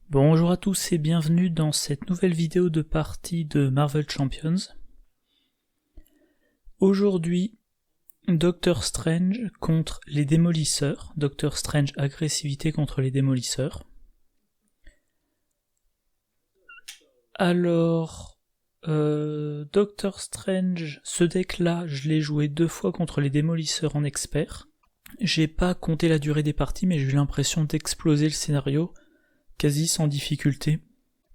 Bonjour à tous et bienvenue dans cette nouvelle vidéo de partie de Marvel Champions. Aujourd'hui, Doctor Strange contre les démolisseurs. Doctor Strange agressivité contre les démolisseurs. Alors, Doctor Strange, ce deck là, je l'ai joué 2 fois contre les démolisseurs en expert. J'ai pas compté la durée des parties mais j'ai eu l'impression d'exploser le scénario quasi sans difficulté,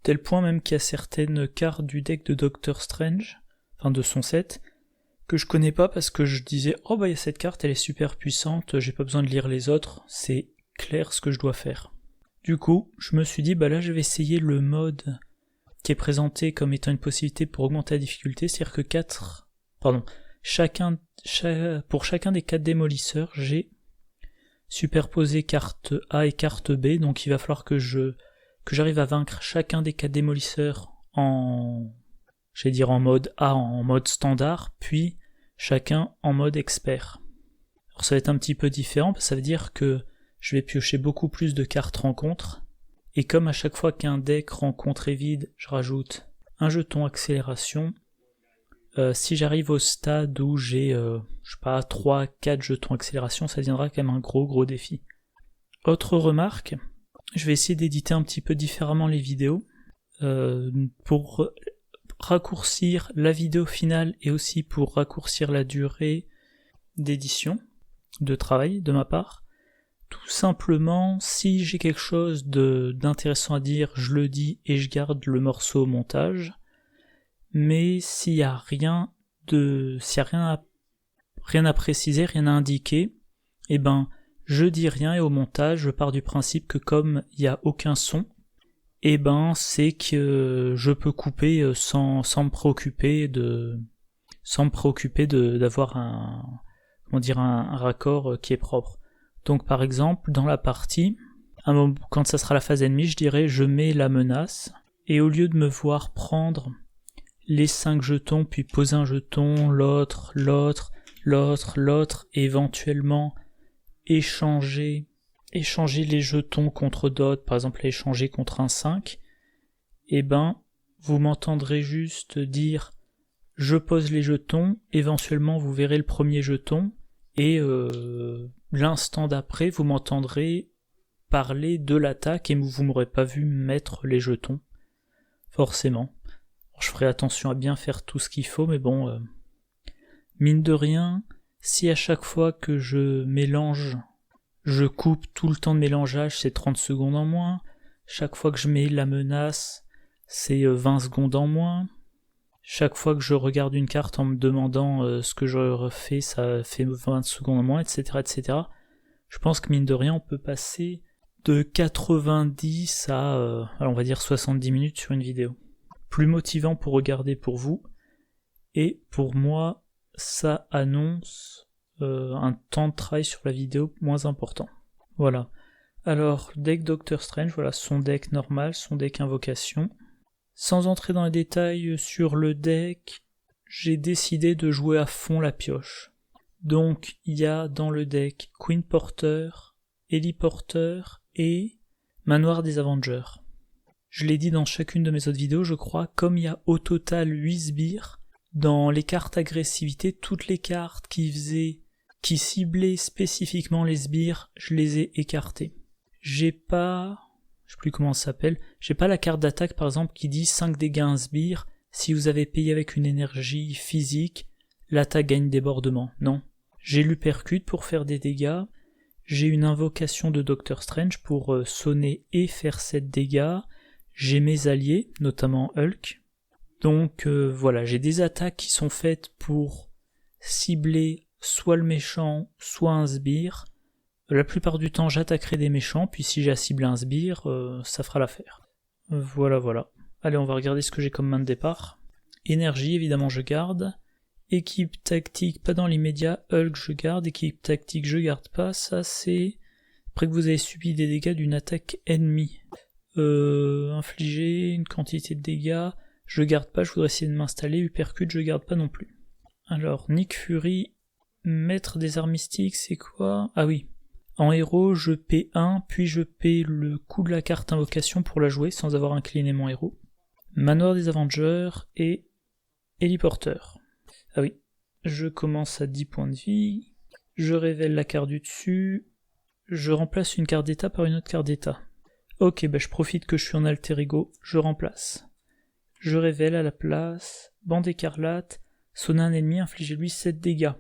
tel point même qu'il y a certaines cartes du deck de Doctor Strange, enfin de son set, que je connais pas parce que je disais « Oh bah il y a cette carte, elle est super puissante, j'ai pas besoin de lire les autres, c'est clair ce que je dois faire. » Du coup, je me suis dit « Bah là je vais essayer le mode qui est présenté comme étant une possibilité pour augmenter la difficulté, c'est-à-dire que pour chacun des 4 démolisseurs, j'ai superposer carte A et carte B, donc il va falloir que j'arrive à vaincre chacun des 4 démolisseurs en mode A, en mode standard, puis chacun en mode expert. Alors ça va être un petit peu différent, parce que ça veut dire que je vais piocher beaucoup plus de cartes rencontres, et comme à chaque fois qu'un deck rencontre est vide, je rajoute un jeton accélération. Si j'arrive au stade où j'ai, je sais pas, 3-4 jetons accélération, ça deviendra quand même un gros défi. Autre remarque, je vais essayer d'éditer un petit peu différemment les vidéos, pour raccourcir la vidéo finale et aussi pour raccourcir la durée d'édition, de travail de ma part. Tout simplement, si j'ai quelque chose d'intéressant à dire, je le dis et je garde le morceau au montage. Mais s'il y a rien à préciser, rien à indiquer, eh ben je dis rien et au montage je pars du principe que comme il n'y a aucun son, eh ben c'est que je peux couper sans me préoccuper d'avoir un raccord qui est propre. Donc par exemple dans la partie, quand ça sera la phase ennemie, je dirais je mets la menace et au lieu de me voir prendre les 5 jetons, puis poser un jeton, l'autre, et éventuellement échanger les jetons contre d'autres, par exemple échanger contre un 5, et ben, vous m'entendrez juste dire je pose les jetons, éventuellement vous verrez le premier jeton, et l'instant d'après, vous m'entendrez parler de l'attaque, et vous m'aurez pas vu mettre les jetons, forcément. Je ferai attention à bien faire tout ce qu'il faut, mais bon, mine de rien, si à chaque fois que je mélange, je coupe tout le temps de mélangeage, c'est 30 secondes en moins, chaque fois que je mets la menace, c'est 20 secondes en moins, chaque fois que je regarde une carte en me demandant ce que je refais, ça fait 20 secondes en moins, etc. Je pense que mine de rien, on peut passer de 90 à, on va dire 70 minutes sur une vidéo. Plus motivant pour regarder pour vous, et pour moi, ça annonce un temps de travail sur la vidéo moins important. Voilà. Alors, deck Doctor Strange, voilà son deck normal, son deck invocation. Sans entrer dans les détails sur le deck, j'ai décidé de jouer à fond la pioche. Donc, il y a dans le deck Queen Porter, Ellie Porter et Manoir des Avengers. Je l'ai dit dans chacune de mes autres vidéos, je crois, comme il y a au total 8 sbires, dans les cartes agressivité, toutes les cartes qui ciblaient spécifiquement les sbires, je les ai écartées. J'ai pas la carte d'attaque par exemple qui dit 5 dégâts à un sbire, si vous avez payé avec une énergie physique, l'attaque gagne débordement. Non. J'ai l'Upercute pour faire des dégâts, j'ai une invocation de Doctor Strange pour sonner et faire 7 dégâts, j'ai mes alliés, notamment Hulk. Donc voilà, j'ai des attaques qui sont faites pour cibler soit le méchant, soit un sbire. La plupart du temps, j'attaquerai des méchants, puis si j'ai à cibler un sbire, ça fera l'affaire. Voilà. Allez, on va regarder ce que j'ai comme main de départ. Énergie, évidemment, je garde. Équipe tactique, pas dans l'immédiat. Hulk, je garde. Équipe tactique, je garde pas. Ça, c'est après que vous avez subi des dégâts d'une attaque ennemie. Infliger une quantité de dégâts, je garde pas, je voudrais essayer de m'installer, Upercute, je garde pas non plus. Alors, Nick Fury, maître des arts mystiques, c'est quoi? Ah oui, En héros, je paie 1, puis je paie le coût de la carte invocation pour la jouer sans avoir incliné mon héros. Manoir des Avengers et héliporteur. Ah oui, je commence à 10 points de vie, je révèle la carte du dessus, je remplace une carte d'état par une autre carte d'état. Ok, je profite que je suis en alter ego, je remplace. Je révèle à la place, bande écarlate, sonner un ennemi, infligez-lui 7 dégâts.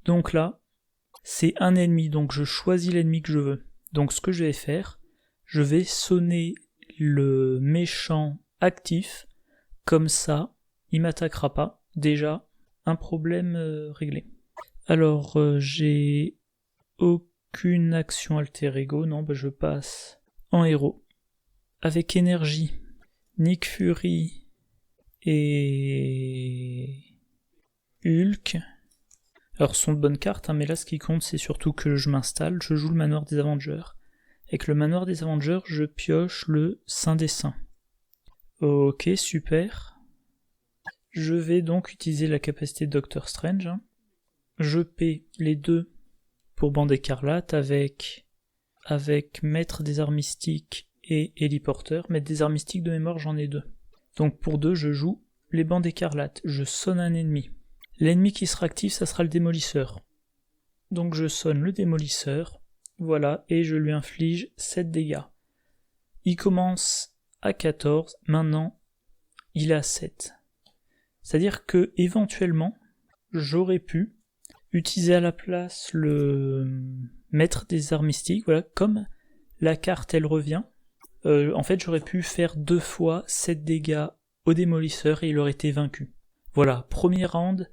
Donc là, c'est un ennemi, donc je choisis l'ennemi que je veux. Donc ce que je vais faire, je vais sonner le méchant actif, comme ça, il m'attaquera pas. Déjà, un problème réglé. Alors, j'ai aucune action alter ego, non, je passe en héros. Avec énergie, Nick Fury et Hulk. Alors, ce sont de bonnes cartes, mais là, ce qui compte, c'est surtout que je m'installe, je joue le manoir des Avengers. Avec le manoir des Avengers, je pioche le Saint des Saints. Ok, super. Je vais donc utiliser la capacité de Doctor Strange. Je paie les deux pour bande écarlate avec maître des arts mystiques et héliporteur. Maître des arts mystiques de mémoire, j'en ai 2. Donc pour 2, je joue les bandes écarlates. Je sonne un ennemi. L'ennemi qui sera actif, ça sera le démolisseur. Donc je sonne le démolisseur, voilà, et je lui inflige 7 dégâts. Il commence à 14, maintenant il est à 7. C'est-à-dire que éventuellement, j'aurais pu utiliser à la place le maître des arts mystiques, voilà, comme la carte elle revient. En fait, j'aurais pu faire 2 fois 7 dégâts au démolisseur et il aurait été vaincu. Voilà, premier round,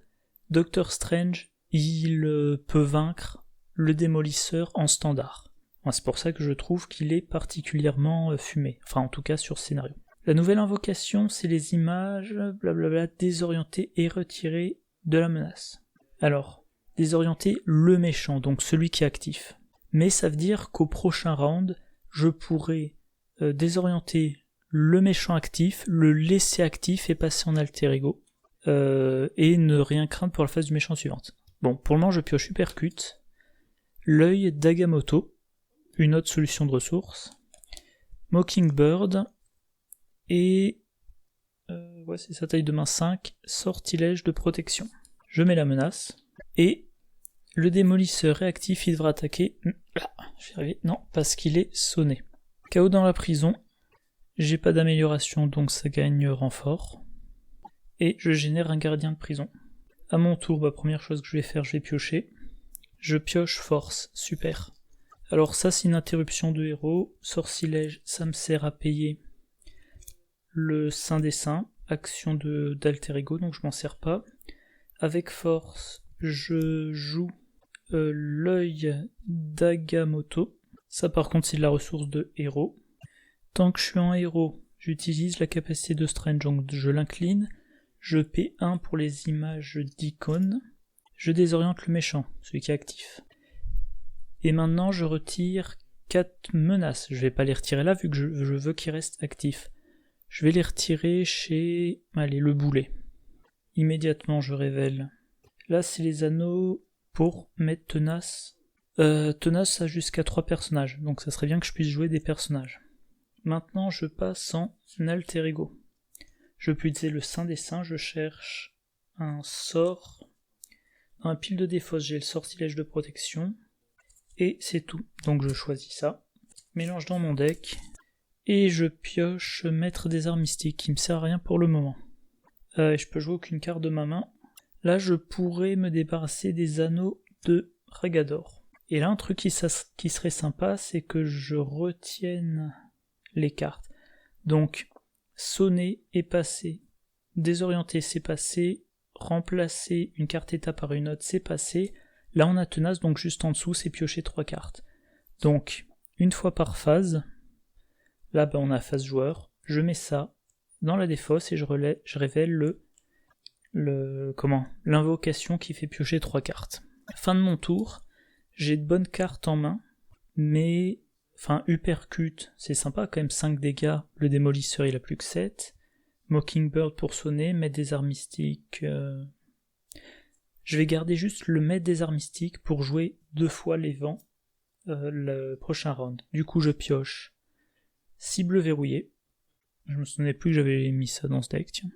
Doctor Strange, il peut vaincre le démolisseur en standard. C'est pour ça que je trouve qu'il est particulièrement fumé, enfin en tout cas sur ce scénario. La nouvelle invocation, c'est les images, blablabla, désorienter et retirer de la menace. Alors, désorienter le méchant, donc celui qui est actif. Mais ça veut dire qu'au prochain round, je pourrais désorienter le méchant actif, le laisser actif et passer en alter ego, et ne rien craindre pour la phase du méchant suivante. Bon, pour le moment, je pioche Uppercut, l'œil d'Agamotto, une autre solution de ressources, Mockingbird, et ouais, c'est sa taille de main 5, sortilège de protection. Je mets la menace, et le démolisseur réactif, il devra attaquer. Je vais y arriver. Non, parce qu'il est sonné. Chaos dans la prison, j'ai pas d'amélioration, donc ça gagne renfort. Et je génère un gardien de prison. À mon tour, première chose que je vais faire, je vais piocher. Je pioche force, super. Alors ça, c'est une interruption de héros. Sortilège, ça me sert à payer le Saint des Saints, action d'alter ego, donc je m'en sers pas. Avec force, je joue l'œil d'Agamotto. Ça par contre c'est de la ressource de héros. Tant que je suis en héros, j'utilise la capacité de Strange, donc je l'incline. Je paie 1 pour les images d'icônes. Je désoriente le méchant, celui qui est actif. Et maintenant je retire 4 menaces. Je vais pas les retirer là vu que je veux qu'ils restent actifs. Je vais les retirer chez... Allez, le boulet. Immédiatement je révèle. Là c'est les anneaux pour mettre tenace. Tenace a jusqu'à 3 personnages, donc ça serait bien que je puisse jouer des personnages. Maintenant je passe en alter ego. Je peux utiliser le Saint des Saints, je cherche un sort. Dans la pile de défausse, j'ai le sortilège de protection. Et c'est tout. Donc je choisis ça. Mélange dans mon deck. Et je pioche maître des arts mystiques, qui me sert à rien pour le moment. Je peux jouer aucune carte de ma main. Là je pourrais me débarrasser des anneaux de Ragador. Et là un truc qui serait sympa, c'est que je retienne les cartes. Donc sonner et passer. Désorienter c'est passer. Remplacer une carte état par une autre c'est passer. Là on a tenace, donc juste en dessous c'est piocher 3 cartes. Donc une fois par phase. Là on a phase joueur. Je mets ça dans la défausse et je révèle l'invocation qui fait piocher 3 cartes. Fin de mon tour, j'ai de bonnes cartes en main, mais Uppercut, c'est sympa quand même, 5 dégâts, le démolisseur il a plus que 7. Mockingbird pour sonner, maître des arts mystiques. Je vais garder juste le maître des arts mystiques pour jouer 2 fois les vents le prochain round. Du coup, je pioche cible verrouillée. Je me souvenais plus que j'avais mis ça dans ce deck, tiens.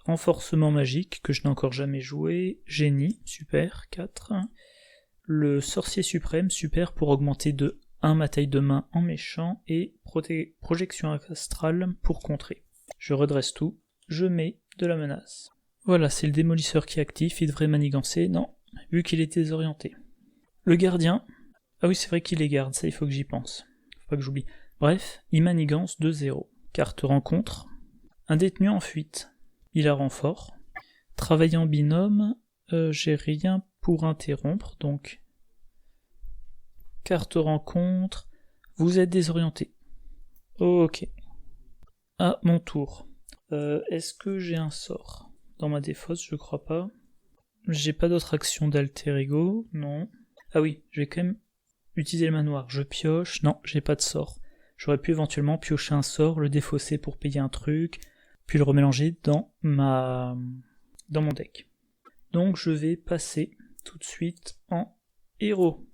Renforcement magique, que je n'ai encore jamais joué. Génie, super, 4. Le sorcier suprême, super, pour augmenter de 1 ma taille de main en méchant. Et projection astrale pour contrer. Je redresse tout, je mets de la menace. Voilà, c'est le démolisseur qui est actif, il devrait manigancer. Non, vu qu'il est désorienté. Le gardien, ah oui, c'est vrai qu'il les garde, ça il faut que j'y pense. Faut pas que j'oublie. Bref, il manigance 2-0. Carte rencontre. Un détenu en fuite. Il a renfort. Travailler en binôme, j'ai rien pour interrompre, donc... Carte rencontre. Vous êtes désorienté. Ok. À mon tour. Est-ce que j'ai un sort dans ma défausse? Je crois pas. J'ai pas d'autre action d'alter ego, non. Ah oui, je vais quand même utiliser le manoir. Je pioche, non, j'ai pas de sort. J'aurais pu éventuellement piocher un sort, le défausser pour payer un truc, puis le remélanger dans mon deck. Donc je vais passer tout de suite en héros.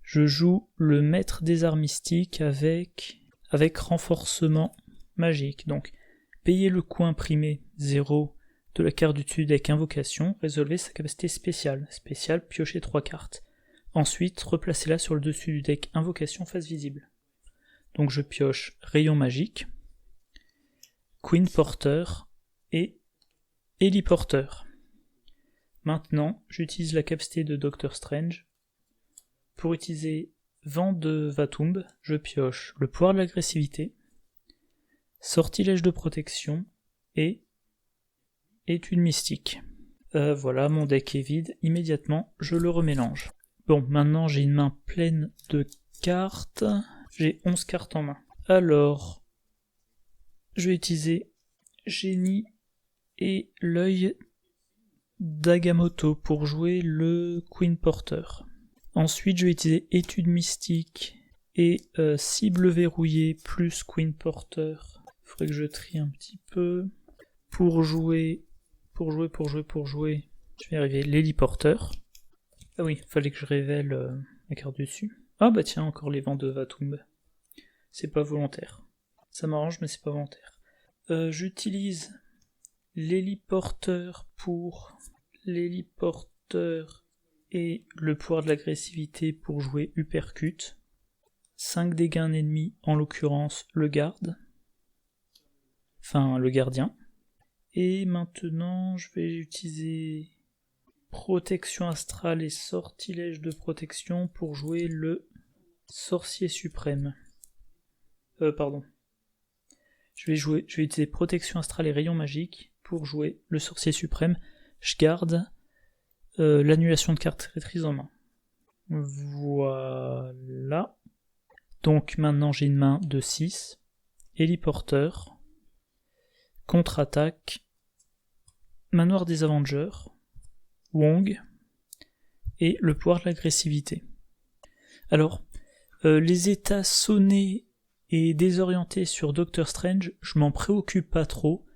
Je joue le maître des arts mystiques avec renforcement magique. Donc payer le coût imprimé 0 de la carte du dessus deck invocation, résolvez sa capacité spéciale. Spéciale, piocher 3 cartes. Ensuite, replacez-la sur le dessus du deck invocation face visible. Donc je pioche rayon magique, Queen Porter et Ellie Porter. Maintenant, j'utilise la capacité de Doctor Strange. Pour utiliser Vent de Vatumb, je pioche le pouvoir de l'agressivité, sortilège de protection et étude mystique. Voilà, mon deck est vide. Immédiatement, je le remélange. Bon, maintenant j'ai une main pleine de cartes. J'ai 11 cartes en main. Alors, je vais utiliser Génie et l'œil d'Agamotto pour jouer le Queen Porter. Ensuite, je vais utiliser Étude Mystique et Cible Verrouillée plus Queen Porter. Il faudrait que je trie un petit peu. Pour jouer. Je vais arriver l'Ellie Porter. Ah oui, fallait que je révèle la carte dessus. Ah bah tiens, encore les vents de Vatumb. C'est pas volontaire. Ça m'arrange, mais c'est pas volontaire. J'utilise l'Ellie Porter pour l'Ellie Porter et le pouvoir de l'agressivité pour jouer Uppercut. 5 dégâts un ennemi, en l'occurrence le garde. Enfin, le gardien. Et maintenant, je vais utiliser protection astrale et sortilège de protection pour jouer le sorcier suprême. Pardon. Je vais utiliser protection astrale et rayon magique pour jouer le sorcier suprême. Je garde l'annulation de carte traîtrise en main. Voilà. Donc maintenant j'ai une main de 6. Ellie Porter. Contre-attaque. Manoir des Avengers. Wong. Et le pouvoir de l'agressivité. Alors, les états sonnés et désorientés sur Doctor Strange, je m'en préoccupe pas trop,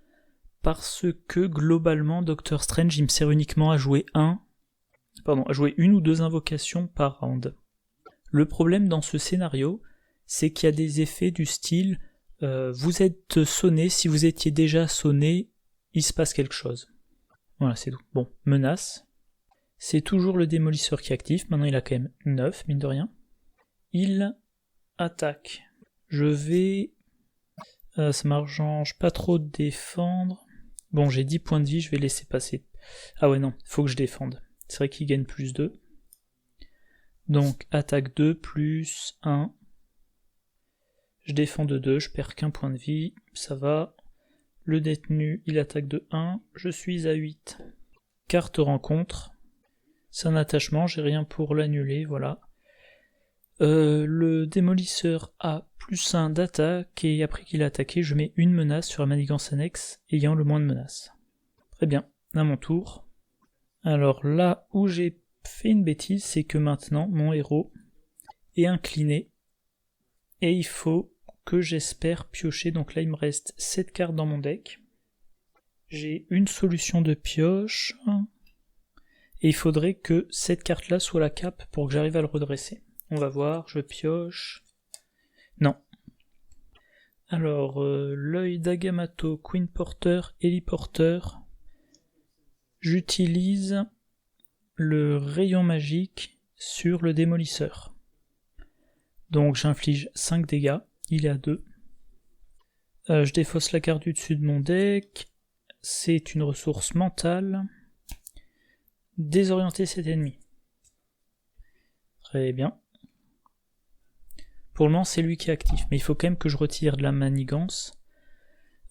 parce que globalement, Doctor Strange, il me sert uniquement à jouer une ou deux invocations par round. Le problème dans ce scénario, c'est qu'il y a des effets du style vous êtes sonné, si vous étiez déjà sonné, il se passe quelque chose. Voilà, c'est tout. Bon, menace. C'est toujours le démolisseur qui est actif, maintenant il a quand même 9, mine de rien. Il attaque. Je vais... ça m'arrange pas trop de défendre. Bon, j'ai 10 points de vie, je vais laisser passer. Ah ouais, non, faut que je défende. C'est vrai qu'il gagne plus 2. Donc, attaque 2 plus 1. Je défends de 2, je perds qu'un point de vie, ça va. Le détenu, il attaque de 1, je suis à 8. Carte rencontre. C'est un attachement, j'ai rien pour l'annuler, voilà. Le démolisseur a plus 1 d'attaque, et après qu'il a attaqué, je mets une menace sur la manigance annexe, ayant le moins de menaces. Très bien, à mon tour. Alors là où j'ai fait une bêtise, c'est que maintenant, mon héros est incliné, et il faut que j'espère piocher, donc là il me reste 7 cartes dans mon deck. J'ai une solution de pioche, et il faudrait que cette carte-là soit la cape pour que j'arrive à le redresser. On va voir, je pioche. Non. Alors, l'œil d'Agamotto, Queen Porter, Héliporter. J'utilise le rayon magique sur le démolisseur. Donc j'inflige 5 dégâts, il est à 2. Je défausse la carte du dessus de mon deck. C'est une ressource mentale. Désorienter cet ennemi. Très bien. Pour le moment, c'est lui qui est actif, mais il faut quand même que je retire de la manigance,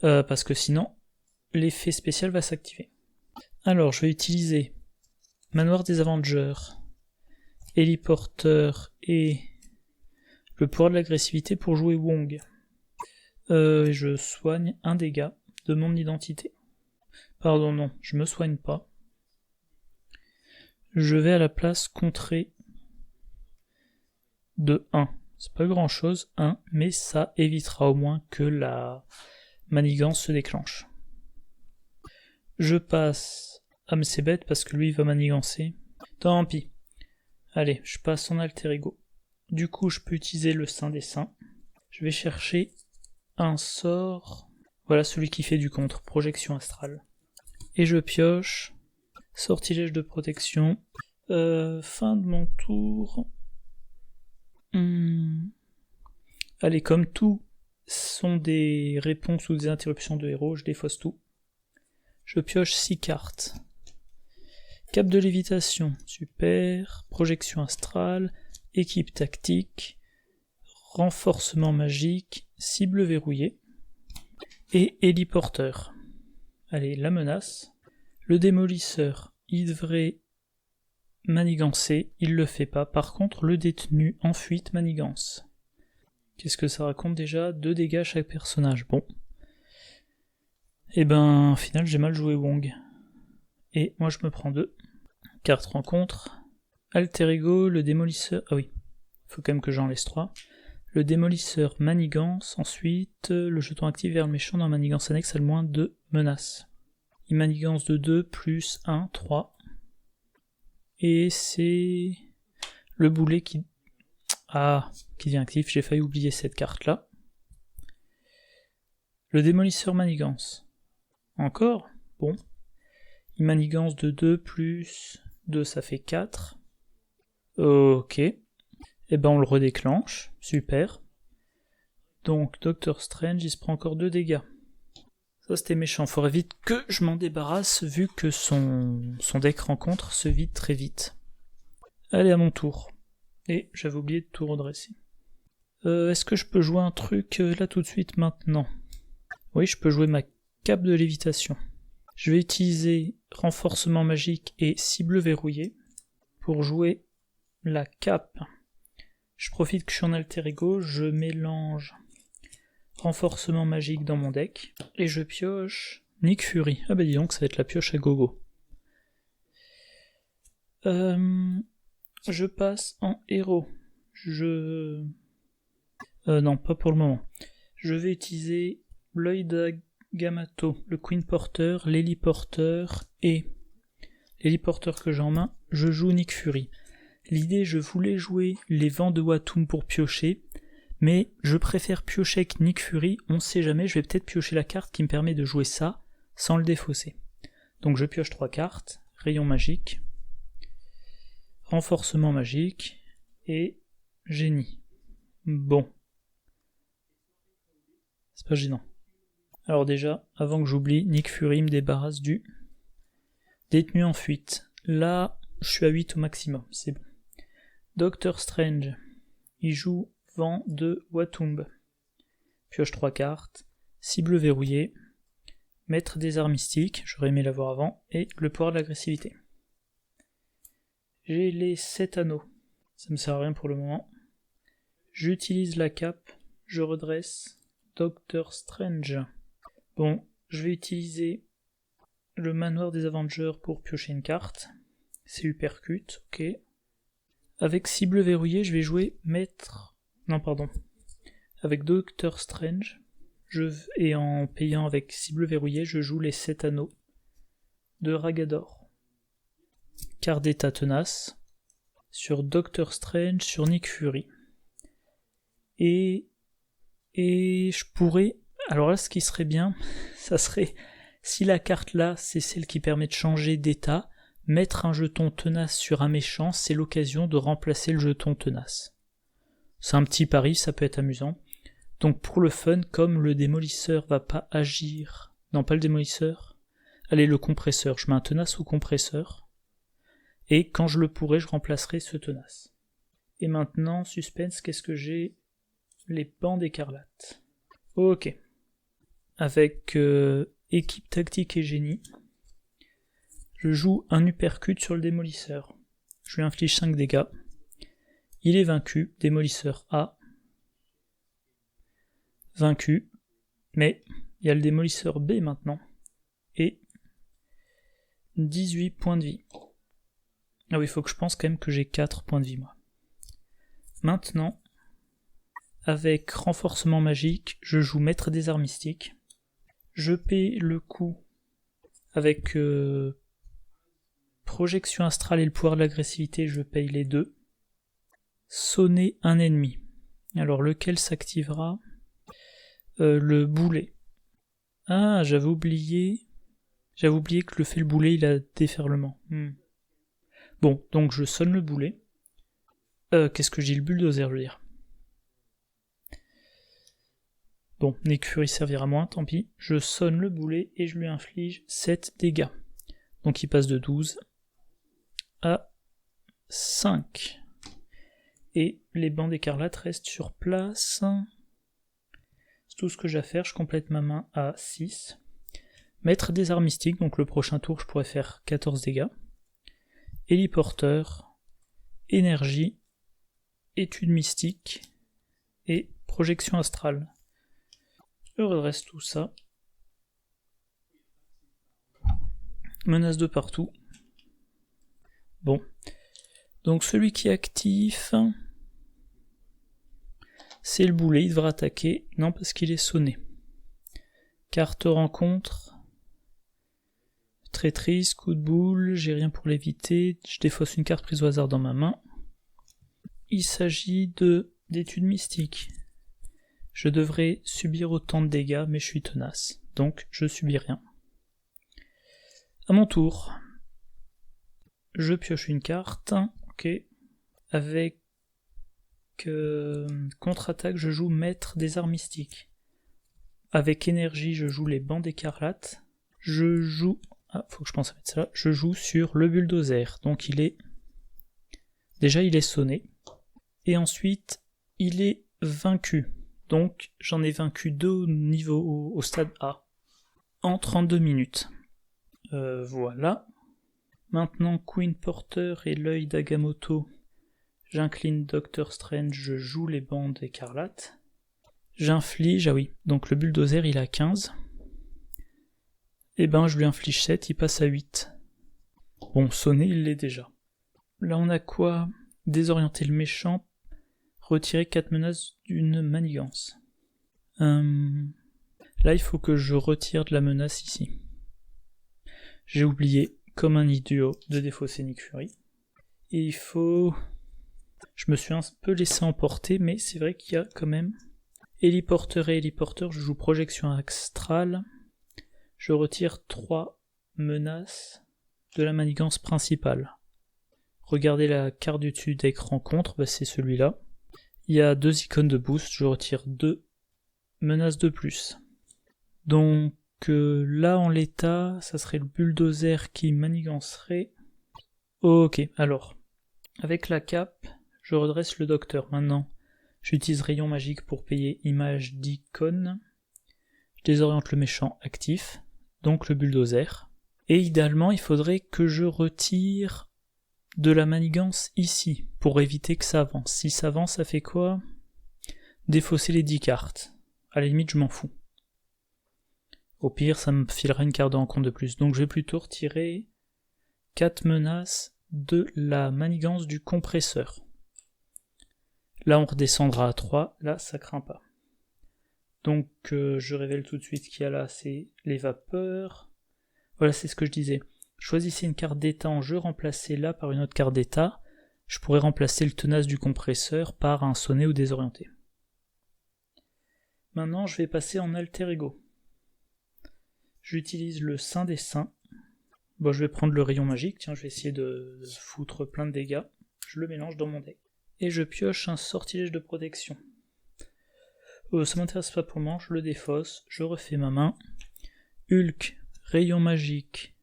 parce que sinon, l'effet spécial va s'activer. Alors, je vais utiliser Manoir des Avengers, Héliporter et le pouvoir de l'agressivité pour jouer Wong. Je soigne un dégât de mon identité. Pardon, non, je me soigne pas. Je vais à la place contrer de 1. C'est pas grand chose, 1, mais ça évitera au moins que la manigance se déclenche. Je passe... Ah mais c'est bête parce que lui il va manigancer. Tant pis. Allez, je passe en alter ego. Du coup je peux utiliser le Saint des Saints. Je vais chercher un sort... Voilà celui qui fait du contre, projection astrale. Et je pioche... Sortilège de protection. Fin de mon tour... Allez, comme tout sont des réponses ou des interruptions de héros, je défausse tout. Je pioche 6 cartes. Cap de lévitation, super. Projection astrale, équipe tactique, renforcement magique, cible verrouillée et héliporteur. Allez, la menace. Le démolisseur, il devrait manigancer, il le fait pas. Par contre, le détenu en fuite manigance. Qu'est-ce que ça raconte déjà? 2 dégâts à chaque personnage. Bon. Et ben, au final, j'ai mal joué Wong. Et moi, je me prends 2. Carte rencontre. Alter ego, le démolisseur... Ah oui, faut quand même que j'en laisse 3. Le démolisseur manigance. Ensuite, le jeton actif vers le méchant dans manigance annexe a le moins 2 menaces. Il manigance de 2 plus 1, 3. Et c'est le boulet qui devient actif. J'ai failli oublier cette carte-là. Le démolisseur manigance. Encore? Bon. Il manigance de 2 plus 2, ça fait 4. Ok. Et ben on le redéclenche. Super. Donc Doctor Strange, il se prend encore 2 dégâts. Ça c'était méchant. Faudrait vite que je m'en débarrasse vu que son deck rencontre se vide très vite. Allez, à mon tour. Et j'avais oublié de tout redresser. Est-ce que je peux jouer un truc là tout de suite maintenant? Oui, je peux jouer ma cape de lévitation. Je vais utiliser renforcement magique et cible verrouillée. Pour jouer la cape, je profite que je suis en alter ego, je mélange renforcement magique dans mon deck, et je pioche Nick Fury. Ah bah dis donc, ça va être la pioche à gogo. Je passe en héros. Non, pas pour le moment. Je vais utiliser l'œil d'Agamotto, le Queen Porter, l'Héliporter et l'Héliporter que j'ai en main. Je joue Nick Fury. L'idée, je voulais jouer les vents de Watum pour piocher, mais je préfère piocher avec Nick Fury, on sait jamais, je vais peut-être piocher la carte qui me permet de jouer ça sans le défausser. Donc je pioche 3 cartes, rayon magique, renforcement magique et génie. Bon. C'est pas gênant. Alors déjà, avant que j'oublie, Nick Fury me débarrasse du détenu en fuite. Là, je suis à 8 au maximum, c'est bon. Doctor Strange, il joue vent de Watumb. Pioche 3 cartes, cible verrouillée, maître des arts mystiques, j'aurais aimé l'avoir avant, et le pouvoir de l'agressivité. J'ai les 7 anneaux, ça me sert à rien pour le moment. J'utilise la cape, je redresse Doctor Strange. Bon, je vais utiliser le manoir des Avengers pour piocher une carte. C'est Uppercut, ok. Avec cible verrouillée, je vais jouer maître... Non, pardon. Avec Doctor Strange, et en payant avec cible verrouillée, je joue les 7 anneaux de Ragador. Carte d'état tenace. sur Doctor Strange, sur Nick Fury. Et je pourrais... Alors là, ce qui serait bien, ça serait... Si la carte là, c'est celle qui permet de changer d'état, mettre un jeton tenace sur un méchant, c'est l'occasion de remplacer le jeton tenace. C'est un petit pari, ça peut être amusant. Donc pour le fun, comme le démolisseur va pas agir... Non, pas le démolisseur. Allez, le compresseur. Je mets un tenace au compresseur. Et quand je le pourrai, je remplacerai ce tenace. Et maintenant, suspense, qu'est-ce que j'ai? Les bandes écarlates. Ok. Avec équipe tactique et génie, je joue un uppercut sur le démolisseur. Je lui inflige 5 dégâts. Il est vaincu, démolisseur A. Vaincu. Mais il y a le démolisseur B maintenant. Et 18 points de vie. Ah oui, il faut que je pense quand même que j'ai 4 points de vie, moi. Maintenant, avec renforcement magique, je joue maître des arts mystiques. Je paie le coup avec projection astrale et le pouvoir de l'agressivité, je paye les deux. Sonner un ennemi. Alors lequel s'activera? Le boulet. Ah, j'avais oublié que le fait le boulet, il a déferlement. Bon, donc je sonne le boulet. Qu'est-ce que j'ai? Le bulldozer, je veux dire. Bon, Nick Fury servira moins, tant pis. Je sonne le boulet et je lui inflige 7 dégâts. Donc il passe de 12 à 5. Et les bandes écarlates restent sur place. C'est tout ce que j'ai à faire, je complète ma main à 6. Maître des arts mystiques, donc le prochain tour je pourrais faire 14 dégâts. Héliporteur, énergie, étude mystique et projection astrale. Je redresse tout ça. Menace de partout. Bon. Donc celui qui est actif, c'est le boulet, il devra attaquer. Non, parce qu'il est sonné. Carte rencontre. Traîtrise, coup de boule, j'ai rien pour l'éviter. Je défausse une carte prise au hasard dans ma main. Il s'agit d'études mystiques. Je devrais subir autant de dégâts, mais je suis tenace. Donc je subis rien. À mon tour. Je pioche une carte. Ok. Avec contre-attaque, je joue maître des arts mystiques. Avec énergie, je joue les bandes écarlates. Je joue... Ah, faut que je pense à mettre ça. Je joue sur le bulldozer. Donc il est... Déjà, il est sonné. Et ensuite, il est vaincu. Donc, j'en ai vaincu 2 au stade A. En 32 minutes. Voilà. Maintenant, Queen Porter et l'œil d'Agamotto. J'incline Doctor Strange, je joue les bandes écarlates. J'inflige... Ah oui, donc le bulldozer, il a 15. Et ben, je lui inflige 7, il passe à 8. Bon, sonné, il l'est déjà. Là, on a quoi? Désorienter le méchant. Retirer 4 menaces d'une manigance. Là, il faut que je retire de la menace ici. J'ai oublié, comme un idiot, de défausser Nick Fury. Et il faut... Je me suis un peu laissé emporter, mais c'est vrai qu'il y a quand même... Héliporteur et héliporteur, je joue projection astrale. Je retire 3 menaces de la manigance principale. Regardez la carte du dessus d'écran contre, bah c'est celui-là. Il y a 2 icônes de boost, je retire 2 menaces de plus. Donc là en l'état, ça serait le bulldozer qui manigancerait. Ok, alors, avec la cape, je redresse le docteur. Maintenant, j'utilise rayon magique pour payer image d'icône. Je désoriente le méchant actif, donc le bulldozer. Et idéalement, il faudrait que je retire de la manigance ici, pour éviter que ça avance. Si ça avance, ça fait quoi? Défausser les 10 cartes. À la limite, je m'en fous. Au pire, ça me filera une carte de rencontre de plus. Donc je vais plutôt retirer 4 menaces de la manigance du compresseur. Là, on redescendra à 3. Là, ça craint pas. Donc je révèle tout de suite ce qu'il y a là, c'est les vapeurs. Voilà, c'est ce que je disais. Choisissez une carte d'état en jeu, remplacez-la par une autre carte d'état. je pourrais remplacer le tenace du compresseur par un sonné ou désorienté. Maintenant, je vais passer en alter ego. J'utilise le saint des saints. Bon, je vais prendre le rayon magique, tiens, je vais essayer de foutre plein de dégâts. Je le mélange dans mon deck. Et je pioche un sortilège de protection. Ça m'intéresse pas pour le moment, je le défausse, je refais ma main. Hulk, rayon magique,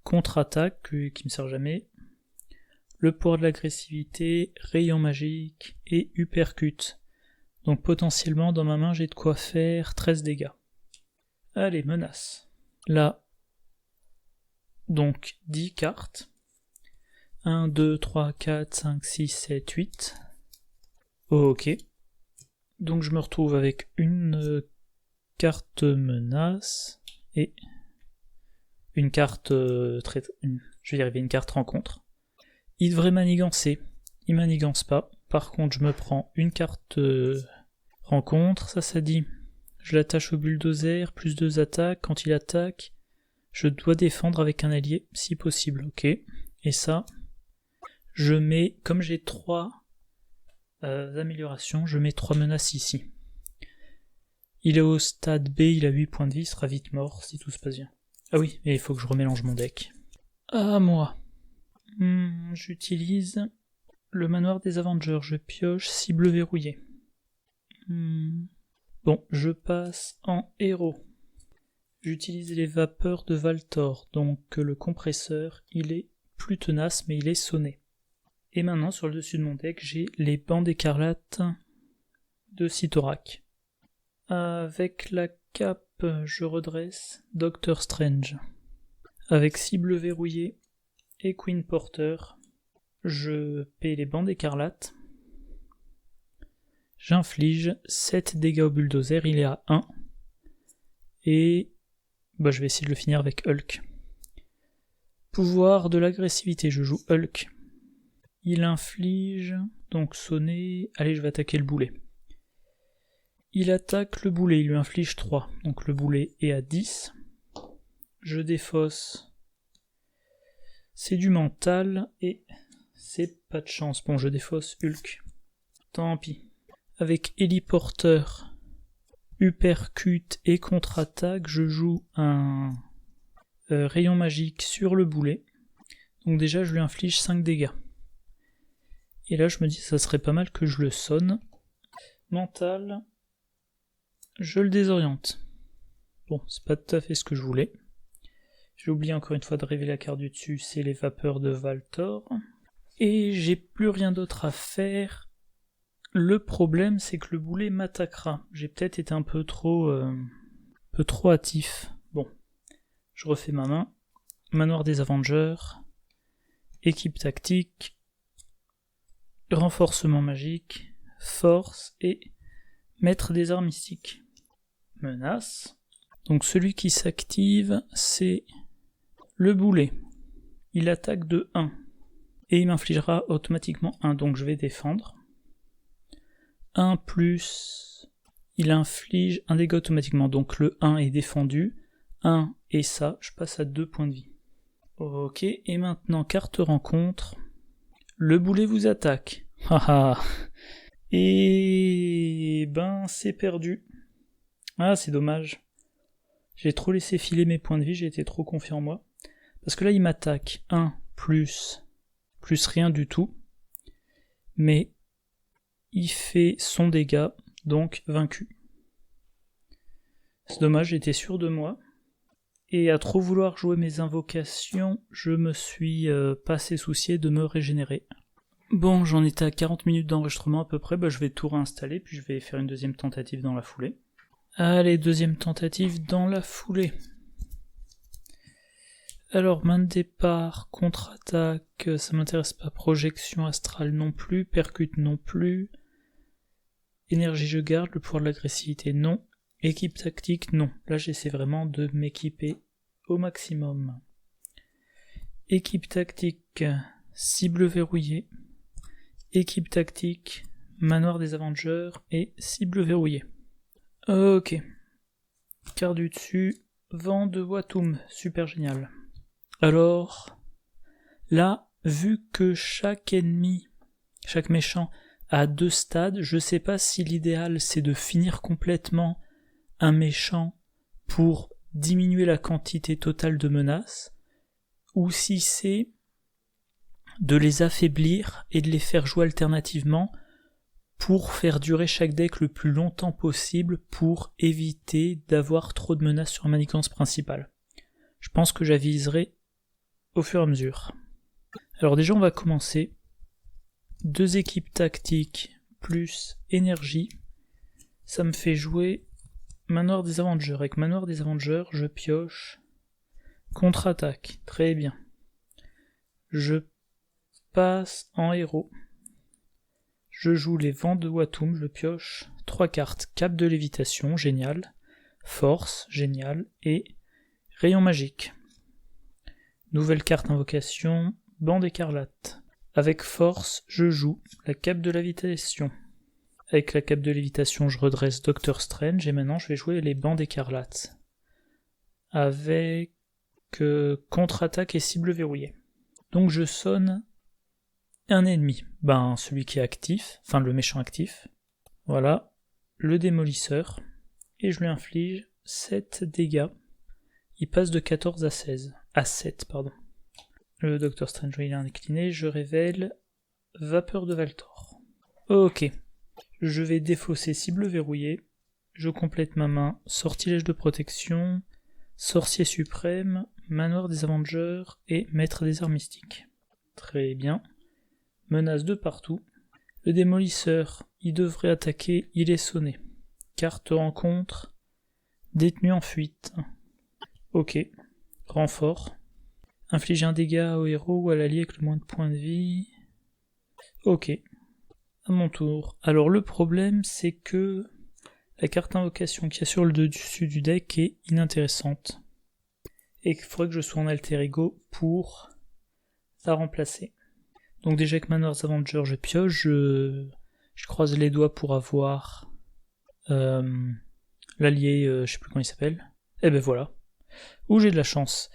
contre-attaque, qui me sert jamais. Le pouvoir de l'agressivité, rayon magique et uppercut. Donc potentiellement dans ma main j'ai de quoi faire 13 dégâts. Allez, menace. Là, donc 10 cartes. 1, 2, 3, 4, 5, 6, 7, 8. Ok. Donc je me retrouve avec une carte menace et une carte je vais y arriver, une carte rencontre. Il devrait manigancer, il manigance pas. Par contre, je me prends une carte rencontre, ça dit. Je l'attache au bulldozer, plus 2 attaques. Quand il attaque, je dois défendre avec un allié, si possible, ok. Et ça, je mets, comme j'ai 3 améliorations, je mets 3 menaces ici. Il est au stade B, il a 8 points de vie, il sera vite mort si tout se passe bien. Ah oui, et il faut que je remélange mon deck. Ah, moi. J'utilise le manoir des Avengers, je pioche cible verrouillée. Bon, je passe en héros. J'utilise les vapeurs de Valtor, donc le compresseur, il est plus tenace mais il est sonné. Et maintenant, sur le dessus de mon deck, j'ai les bandes écarlates de Cyttorak. Avec la cape, je redresse Doctor Strange. Avec cible verrouillée et Queen Porter, je paie les bandes écarlates. J'inflige 7 dégâts au bulldozer, il est à 1. Et je vais essayer de le finir avec Hulk. Pouvoir de l'agressivité, je joue Hulk. Il inflige, donc sonner, allez je vais attaquer le boulet. Il attaque le boulet, il lui inflige 3, donc le boulet est à 10. Je défausse. C'est du mental et c'est pas de chance. Bon, je défausse Hulk. Tant pis. Avec héliporteur, uppercut et contre-attaque, je joue un rayon magique sur le boulet. Donc déjà, je lui inflige 5 dégâts. Et là, je me dis, ça serait pas mal que je le sonne. Mental, je le désoriente. Bon, c'est pas tout à fait ce que je voulais. J'ai oublié encore une fois de révéler la carte du dessus, c'est les vapeurs de Valtor. Et j'ai plus rien d'autre à faire. Le problème, c'est que le boulet m'attaquera. J'ai peut-être été un peu trop hâtif. Bon, je refais ma main. Manoir des Avengers. Équipe tactique. Renforcement magique. Force et maître des arts mystiques. Menace. Donc celui qui s'active, c'est le boulet. Il attaque de 1. Et il m'infligera automatiquement 1, donc je vais défendre. 1 plus, il inflige un dégât automatiquement, donc le 1 est défendu. 1 et ça, je passe à 2 points de vie. Ok, et maintenant, carte rencontre. Le boulet vous attaque. Haha. Et c'est perdu. Ah, c'est dommage. J'ai trop laissé filer mes points de vie, j'ai été trop confiant en moi. Parce que là, il m'attaque 1 plus rien du tout. Mais il fait son dégât, donc vaincu. C'est dommage, j'étais sûr de moi. Et à trop vouloir jouer mes invocations, je me suis pas assez soucié de me régénérer. Bon, j'en étais à 40 minutes d'enregistrement à peu près, je vais tout réinstaller, puis je vais faire une deuxième tentative dans la foulée. Allez, deuxième tentative dans la foulée. Alors, main de départ, contre-attaque, ça m'intéresse pas, projection astrale non plus, percute non plus, énergie je garde, le pouvoir de l'agressivité non, équipe tactique non. Là j'essaie vraiment de m'équiper au maximum. Équipe tactique, cible verrouillée, équipe tactique, manoir des Avengers et cible verrouillée. Ok. Carte du dessus, vent de Watum, super génial. Alors, là, vu que chaque ennemi, chaque méchant a 2 stades, je sais pas si l'idéal c'est de finir complètement un méchant pour diminuer la quantité totale de menaces, ou si c'est de les affaiblir et de les faire jouer alternativement pour faire durer chaque deck le plus longtemps possible pour éviter d'avoir trop de menaces sur la manigance principale. Je pense que j'aviserai au fur et à mesure. Alors déjà on va commencer. 2 équipes tactiques plus énergie. Ça me fait jouer Manoir des Avengers. Avec Manoir des Avengers, je pioche contre-attaque. Très bien. Je passe en héros. Je joue les vents de Watum, je pioche 3 cartes. Cape de lévitation, génial. Force, génial. Et rayon magique. Nouvelle carte invocation, bande écarlate. Avec force, je joue la cape de lévitation. Avec la cape de lévitation, je redresse Doctor Strange et maintenant je vais jouer les bandes écarlates. Avec contre-attaque et cible verrouillée. Donc je sonne un ennemi. Celui qui est actif, enfin le méchant actif. Voilà, le démolisseur. Et je lui inflige 7 dégâts. Il passe de 14 à 16. À 7, pardon. Le Doctor Strange, il a incliné, je révèle Vapeur de Valtor. Ok. Je vais défausser cible verrouillée. Je complète ma main. Sortilège de protection. Sorcier suprême. Manoir des Avengers. Et Maître des arts mystiques. Très bien. Menace de partout. Le démolisseur, il devrait attaquer, il est sonné. Carte rencontre. Détenu en fuite. Ok. Renfort. Infliger un dégât au héros ou à l'allié avec le moins de points de vie. Ok. À mon tour. Alors le problème, c'est que la carte invocation qu'il y a sur le dessus du deck est inintéressante. Et qu'il faudrait que je sois en alter ego pour la remplacer. Donc déjà avec Manoir des Avengers, je pioche, je croise les doigts pour avoir l'allié, je sais plus comment il s'appelle. Et ben voilà. Où j'ai de la chance.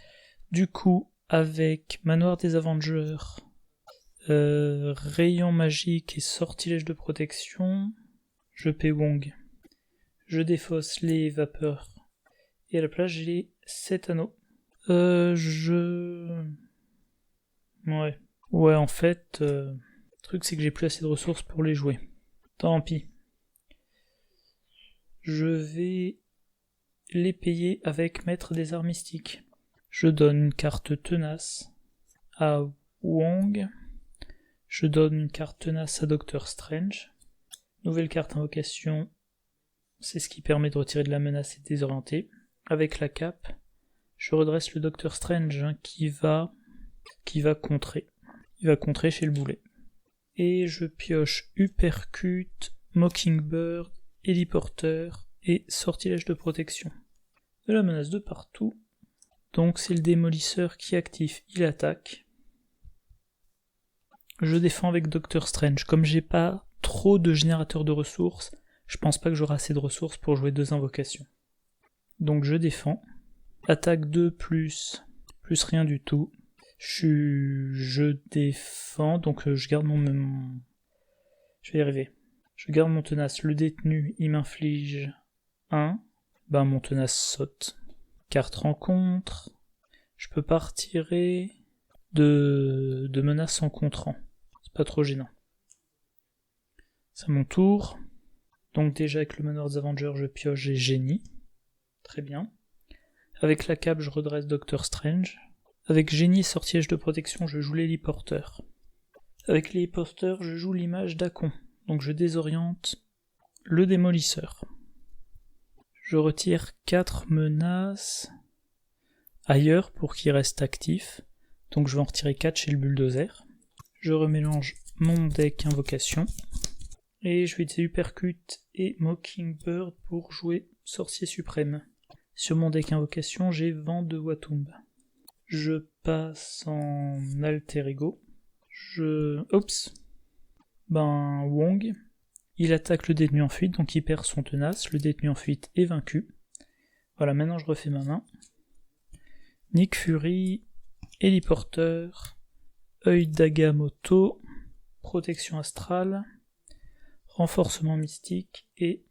Du coup, avec Manoir des Avengers, rayon magique et sortilège de protection, je paie Wong. Je défausse les vapeurs. Et à la place, j'ai 7 anneaux. Ouais, en fait, le truc c'est que j'ai plus assez de ressources pour les jouer. Tant pis. Je vais les payer avec Maître des arts mystiques. Je donne une carte tenace à Wong. Je donne une carte tenace à Doctor Strange. Nouvelle carte invocation. C'est ce qui permet de retirer de la menace et de désorienter. Avec la cape, je redresse le Doctor Strange qui va contrer. Il va contrer chez le boulet. Et je pioche Uppercut, Mockingbird, Héliporteur et Sortilège de protection. De la menace de partout. Donc c'est le démolisseur qui active, il attaque. Je défends avec Doctor Strange. Comme j'ai pas trop de générateurs de ressources, je pense pas que j'aurai assez de ressources pour jouer 2 invocations. Donc je défends. Attaque 2 plus rien du tout. Je défends, donc je garde mon... Je vais y arriver. Je garde mon tenace. Le détenu, il m'inflige 1. Mon tenace saute. Carte rencontre. Je peux pas retirer de menaces en contrant. C'est pas trop gênant. C'est à mon tour. Donc déjà avec le Manoir des Avengers, je pioche, j'ai génie. Très bien. Avec la cape, je redresse Doctor Strange. Avec génie et sortilège de protection, je joue l'héliporteur. Avec l'héliporteur, je joue l'image d'Akon. Donc je désoriente le démolisseur. Je retire 4 menaces ailleurs pour qu'il reste actif. Donc je vais en retirer 4 chez le bulldozer. Je remélange mon deck invocation. Et je vais utiliser Uppercut et Mockingbird pour jouer Sorcier Suprême. Sur mon deck invocation, j'ai Vent de Watum. Je passe en alter ego. Wong. Il attaque le détenu en fuite, donc il perd son tenace. Le détenu en fuite est vaincu. Voilà, maintenant je refais ma main. Nick Fury, héliporteur, œil d'Agamotto, protection astrale, renforcement mystique et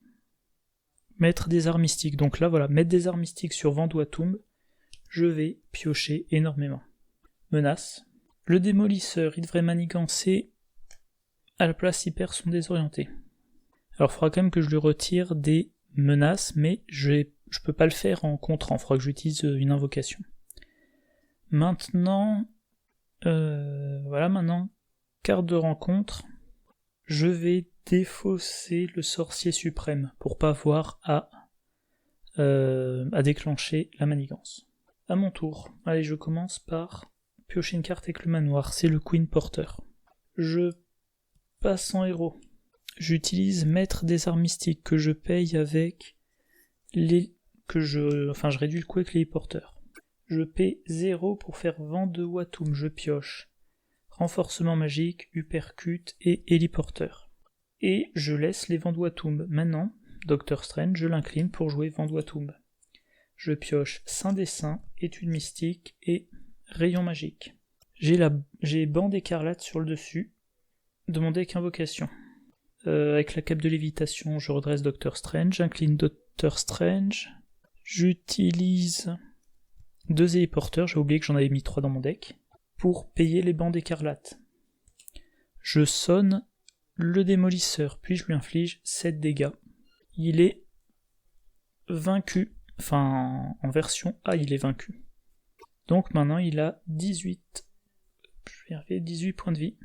mettre des arts mystiques. Donc là voilà, mettre des arts mystiques sur Vanduatum, je vais piocher énormément. Menace. Le démolisseur, il devrait manigancer, à la place il perd son désorienté. Alors il faudra quand même que je lui retire des menaces, mais je peux pas le faire en contrant, il faudra que j'utilise une invocation. Maintenant, voilà, maintenant, carte de rencontre, je vais défausser le sorcier suprême pour pas avoir à déclencher la manigance. À mon tour, allez, je commence par piocher une carte avec le manoir, c'est le Queen Porter. Je passe en héros. J'utilise Maître des arts mystiques que je paye avec je réduis le coût avec les porteurs. Je paie 0 pour faire Vanduatum, je pioche renforcement magique, uppercut et héliporteur. Et je laisse les Vanduatum. Maintenant, Doctor Strange, je l'incline pour jouer Vanduatum. Je pioche Saint des Saints, étude mystique et rayon magique. J'ai bande écarlate sur le dessus de mon deck invocation. Avec la cape de lévitation, je redresse Doctor Strange, j'incline Doctor Strange, j'utilise 2 héliporteurs, j'ai oublié que j'en avais mis 3 dans mon deck, pour payer les bandes écarlates. Je sonne le démolisseur, puis je lui inflige 7 dégâts. Il est vaincu, enfin en version A il est vaincu. Donc maintenant il a 18 points de vie.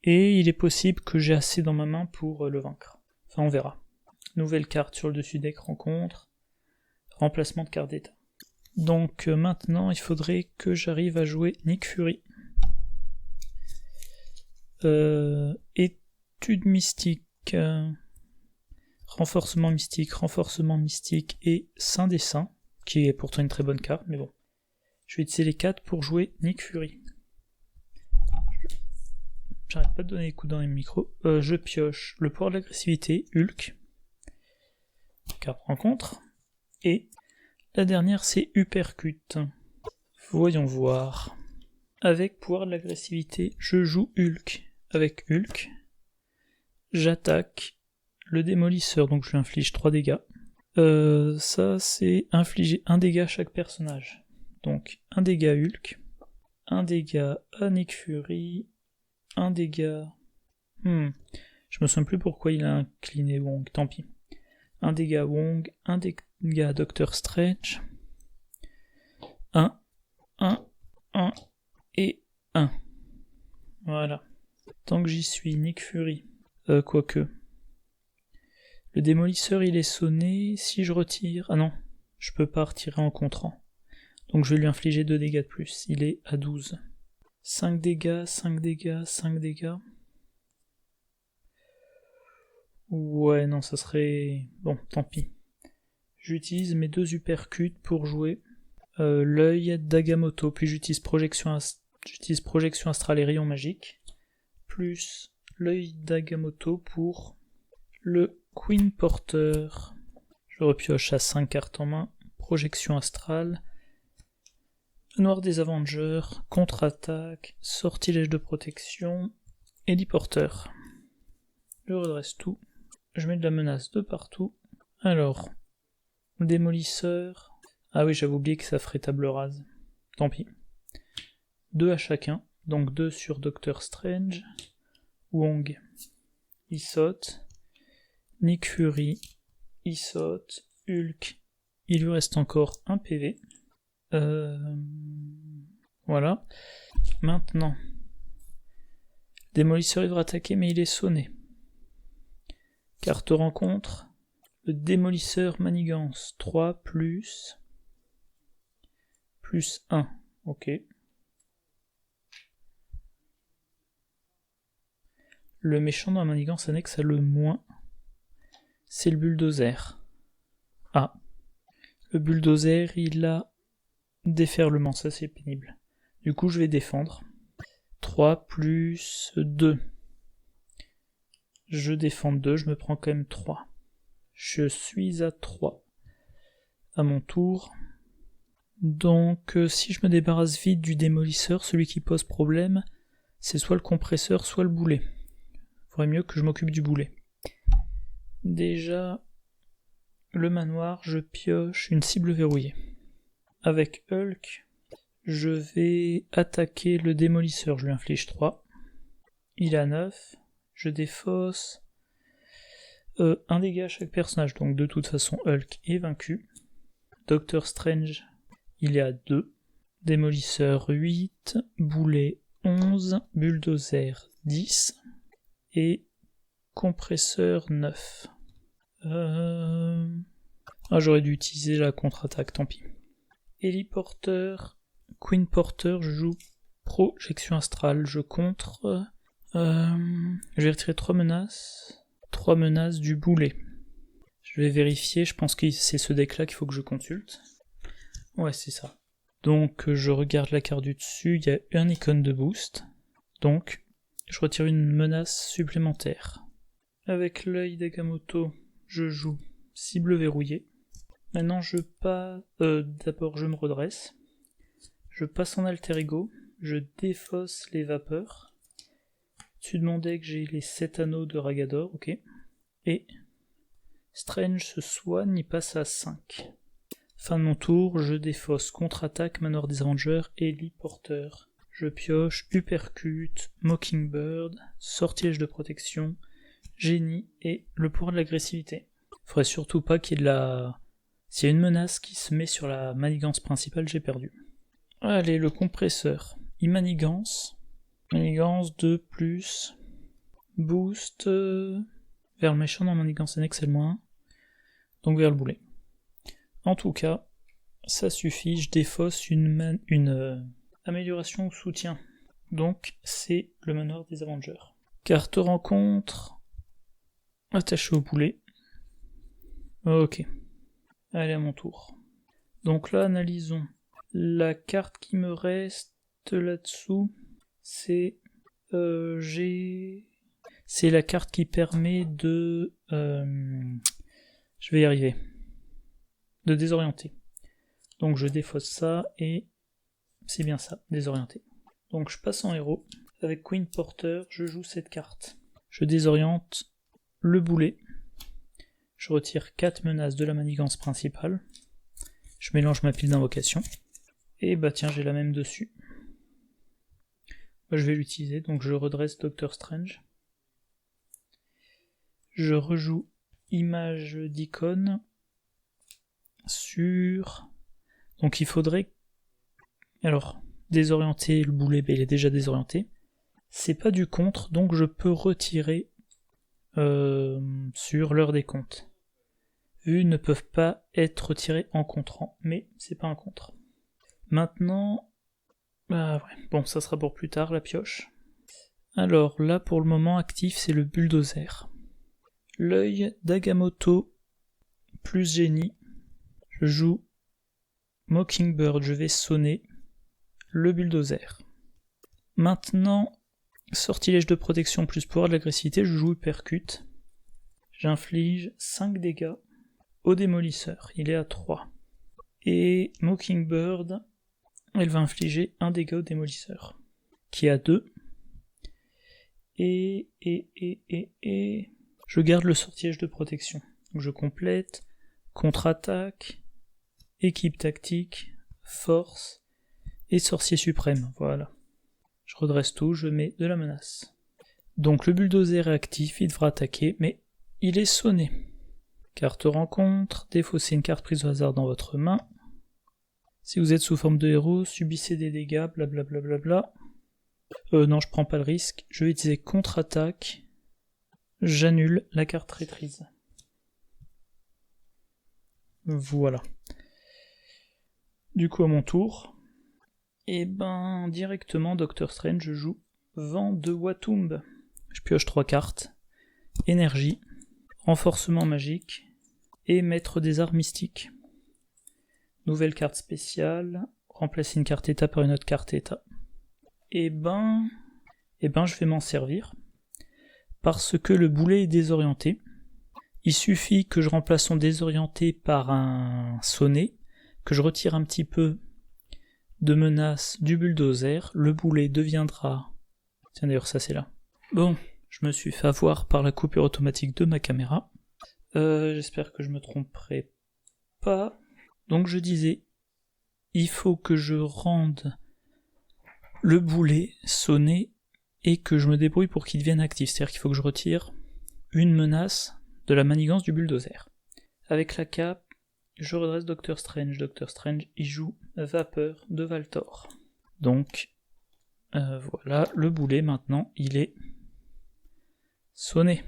Et il est possible que j'ai assez dans ma main pour le vaincre. Enfin, on verra. Nouvelle carte sur le dessus deck, rencontre. Remplacement de carte d'état. Donc maintenant, il faudrait que j'arrive à jouer Nick Fury. Étude mystique. Renforcement mystique et Saint des Saints, qui est pourtant une très bonne carte, mais bon. Je vais utiliser les 4 pour jouer Nick Fury. J'arrête pas de donner des coups dans les micros. Je pioche le pouvoir de l'agressivité, Hulk. Carte rencontre. Et la dernière, c'est Uppercut. Voyons voir. Avec pouvoir de l'agressivité, je joue Hulk. Avec Hulk, j'attaque le démolisseur, donc je lui inflige 3 dégâts. Ça, c'est infliger 1 dégât à chaque personnage. Donc, 1 dégât Hulk, 1 dégât à Nick Fury, 1 dégât... Je me souviens plus pourquoi il a incliné Wong, tant pis. 1 dégât Wong, 1 dégât Doctor Strange, 1 et 1. Voilà. Tant que j'y suis, Nick Fury. Quoique. Le démolisseur il est sonné, si je retire... Ah non, je peux pas retirer en contrant. Donc je vais lui infliger 2 dégâts de plus, il est à 12. 5 dégâts, 5 dégâts, 5 dégâts. Ouais, non, ça serait... Bon, tant pis. J'utilise mes 2 uppercuts pour jouer l'œil d'Agamotto, puis j'utilise projection astrale et rayon magique, plus l'œil d'Agamotto pour le Queen Porter. Je repioche à 5 cartes en main, projection astrale, noir des Avengers, contre-attaque, sortilège de protection, héliporteur. Je redresse tout. Je mets de la menace de partout. Alors, démolisseur. Ah oui, j'avais oublié que ça ferait table rase. Tant pis. 2 à chacun. Donc 2 sur Doctor Strange. Wong, il saute. Nick Fury, il saute. Hulk, il lui reste encore un PV. Voilà. Maintenant, démolisseur il devra attaquer, mais il est sonné. Carte rencontre. Le démolisseur manigance. 3 plus 1. Ok. Le méchant dans la manigance annexe a le moins. C'est le bulldozer. Ah. Le bulldozer, il a déferlement, ça c'est pénible. Du coup, je vais défendre. 3 plus 2. Je défends 2, je me prends quand même 3. Je suis à 3. À mon tour, Donc si je me débarrasse vite du démolisseur, celui qui pose problème, c'est soit le compresseur, soit le boulet. Faudrait mieux que je m'occupe du boulet. Déjà, le manoir, je pioche une cible verrouillée. Avec Hulk, je vais attaquer le démolisseur, je lui inflige 3. Il a 9, je défausse 1 dégât à chaque personnage, donc de toute façon Hulk est vaincu. Doctor Strange, il est à 2. Démolisseur 8, boulet 11, bulldozer 10 et compresseur 9. J'aurais dû utiliser la contre-attaque, tant pis. Héliporteur, Queen Porter, je joue projection astrale, je contre. Je vais retirer 3 menaces. 3 menaces du boulet. Je vais vérifier, je pense que c'est ce deck-là qu'il faut que je consulte. Ouais, c'est ça. Donc je regarde la carte du dessus, il y a un icône de boost. Donc je retire une menace supplémentaire. Avec l'œil d'Agamotto, je joue cible verrouillée. Maintenant je passe... d'abord je me redresse. Je passe en alter ego. Je défausse les vapeurs. Dessus de mon deck, j'ai les 7 anneaux de Ragador, ok. Et Strange se soigne, il passe à 5. Fin de mon tour, je défausse contre-attaque, manoir des Avengers, héliporteur. Je pioche, uppercut, Mockingbird, sortilège de protection, génie et le pouvoir de l'agressivité. Faudrait surtout pas qu'il y ait de la... S'il y a une menace qui se met sur la manigance principale, j'ai perdu. Allez, le compresseur. Il manigance. Manigance 2 plus... Boost... vers le méchant dans manigance annexe, c'est le moins 1. Donc vers le boulet. En tout cas, ça suffit, je défausse une amélioration ou soutien. Donc c'est le manoir des Avengers. Carte rencontre... Attaché au boulet. Ok. Allez, à mon tour. Donc là, analysons. La carte qui me reste là-dessous, c'est... C'est la carte qui permet de... je vais y arriver. De désorienter. Donc je défausse ça et... C'est bien ça, désorienter. Donc je passe en héros. Avec Queen Porter, je joue cette carte. Je désoriente le boulet. Je retire 4 menaces de la manigance principale. Je mélange ma pile d'invocation. Et bah tiens, j'ai la même dessus. Je vais l'utiliser, donc je redresse Doctor Strange. Je rejoue image d'icône sur... Donc il faudrait... Alors, désorienter le boulet, il est déjà désorienté. C'est pas du contre, donc je peux retirer sur l'heure des comptes. Eux ne peuvent pas être retirés en contrant, mais c'est pas un contre. Maintenant... ouais. Bon, ça sera pour plus tard, la pioche. Alors là, pour le moment, actif, c'est le bulldozer. L'œil d'Agamotto plus génie. Je joue Mockingbird, je vais sonner le bulldozer. Maintenant, sortilège de protection plus pouvoir de l'agressivité, je joue uppercut. J'inflige 5 dégâts au démolisseur, il est à 3. Et Mockingbird, elle va infliger 1 dégât au démolisseur, qui est à 2. Et je garde le sortilège de protection. Donc je complète, contre-attaque, équipe tactique, force et sorcier suprême, voilà. Je redresse tout, je mets de la menace. Donc le bulldozer est actif, il devra attaquer, mais il est sonné. Carte rencontre, défaussez une carte prise au hasard dans votre main. Si vous êtes sous forme de héros, subissez des dégâts, blablabla. Non, je prends pas le risque. Je vais utiliser contre-attaque. J'annule la carte traîtrise. Voilà. Du coup, à mon tour, et ben, directement, Doctor Strange, je joue Vent de Watumb. Je pioche 3 cartes. Énergie, renforcement magique, et Maître des arts mystiques. Nouvelle carte spéciale, remplacer une carte état par une autre carte état. Et ben, je vais m'en servir. Parce que le boulet est désorienté. Il suffit que je remplace son désorienté par un sonnet, que je retire un petit peu de menace du bulldozer, le boulet deviendra... Tiens d'ailleurs ça c'est là. Bon, je me suis fait avoir par la coupure automatique de ma caméra. J'espère que je me tromperai pas. Donc je disais, il faut que je rende le boulet sonné et que je me débrouille pour qu'il devienne actif. C'est-à-dire qu'il faut que je retire une menace de la manigance du bulldozer. Avec la cape, je redresse Doctor Strange. Doctor Strange, il joue Vapeur de Valtor. Donc, voilà, le boulet maintenant, il est sonné.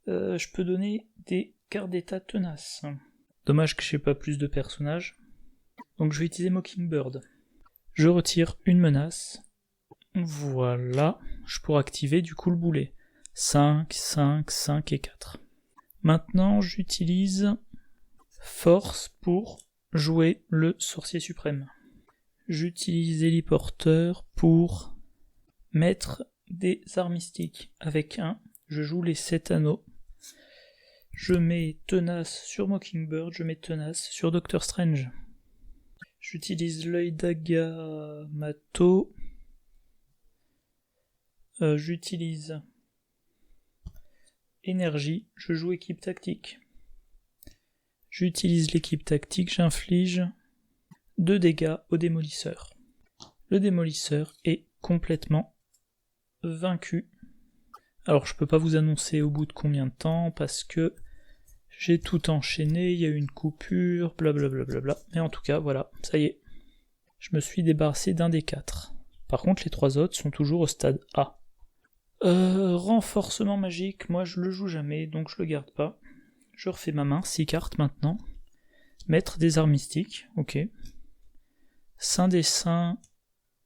Je peux donner des cartes d'état tenaces. Dommage que je n'ai pas plus de personnages. Donc je vais utiliser Mockingbird. Je retire une menace. Voilà, je pourrais activer du coup le boulet. 5, 5, 5 et 4. Maintenant, j'utilise Force pour jouer le sorcier suprême. J'utilise Héliporteur pour mettre des arts mystiques. Avec un, je joue les 7 anneaux. Je mets Tenace sur Mockingbird, je mets Tenace sur Doctor Strange. J'utilise l'œil d'Agamotto. J'utilise Énergie, je joue équipe tactique. J'utilise l'équipe tactique, j'inflige 2 dégâts au démolisseur. Le démolisseur est complètement vaincu. Alors je peux pas vous annoncer au bout de combien de temps parce que j'ai tout enchaîné, il y a eu une coupure, blablabla. Mais en tout cas, voilà, ça y est. Je me suis débarrassé d'un des 4. Par contre, les 3 autres sont toujours au stade A. Renforcement magique, moi je le joue jamais, donc je le garde pas. Je refais ma main, 6 cartes maintenant. Maître des arts mystiques, ok. Saint des saints,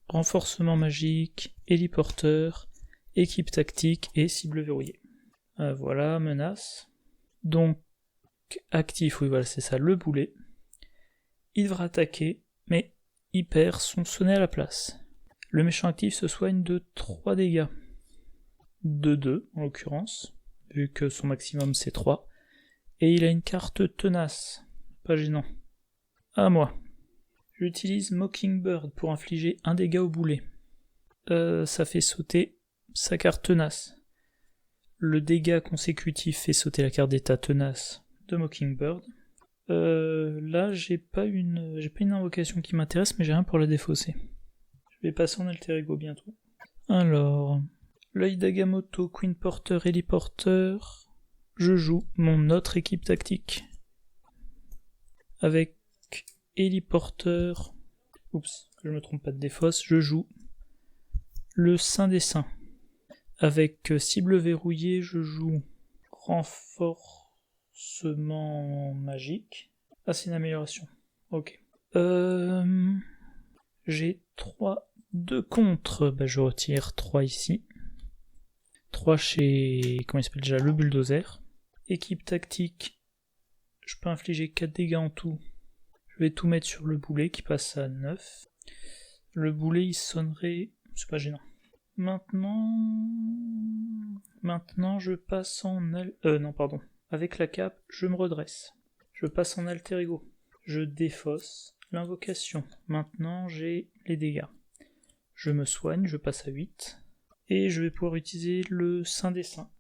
renforcement magique, héliporteur, équipe tactique et cible verrouillée. Voilà, menace. Donc, actif, oui voilà c'est ça, le boulet. Il devra attaquer, mais il perd son sonnet à la place. Le méchant actif se soigne de 3 dégâts. De 2 en l'occurrence, vu que son maximum c'est 3. Et il a une carte tenace, pas gênant. À moi. J'utilise Mockingbird pour infliger un dégât au boulet. Ça fait sauter sa carte tenace. Le dégât consécutif fait sauter la carte d'état tenace de Mockingbird. Là j'ai pas une invocation qui m'intéresse, mais j'ai rien pour la défausser. Je vais passer en alter ego bientôt. Alors, l'œil d'Agamotto, Queen Porter, Héliporteur. Je joue mon autre équipe tactique. Avec Héliporteur. Oups, que je me trompe pas de défausse, je joue le Saint des Saints. Avec cible verrouillée, je joue renforcement magique. Ah, c'est une amélioration. Ok. J'ai 3 de contre. Bah, je retire 3 ici. 3 chez... comment il s'appelle déjà? Le bulldozer. Équipe tactique. Je peux infliger 4 dégâts en tout. Je vais tout mettre sur le boulet qui passe à 9. Le boulet il sonnerait... c'est pas gênant. Maintenant je passe en... non pardon. Avec la cape, je me redresse. Je passe en alter ego. Je défausse l'invocation. Maintenant j'ai les dégâts. Je me soigne, je passe à 8. Et je vais pouvoir utiliser le Saint des Saints.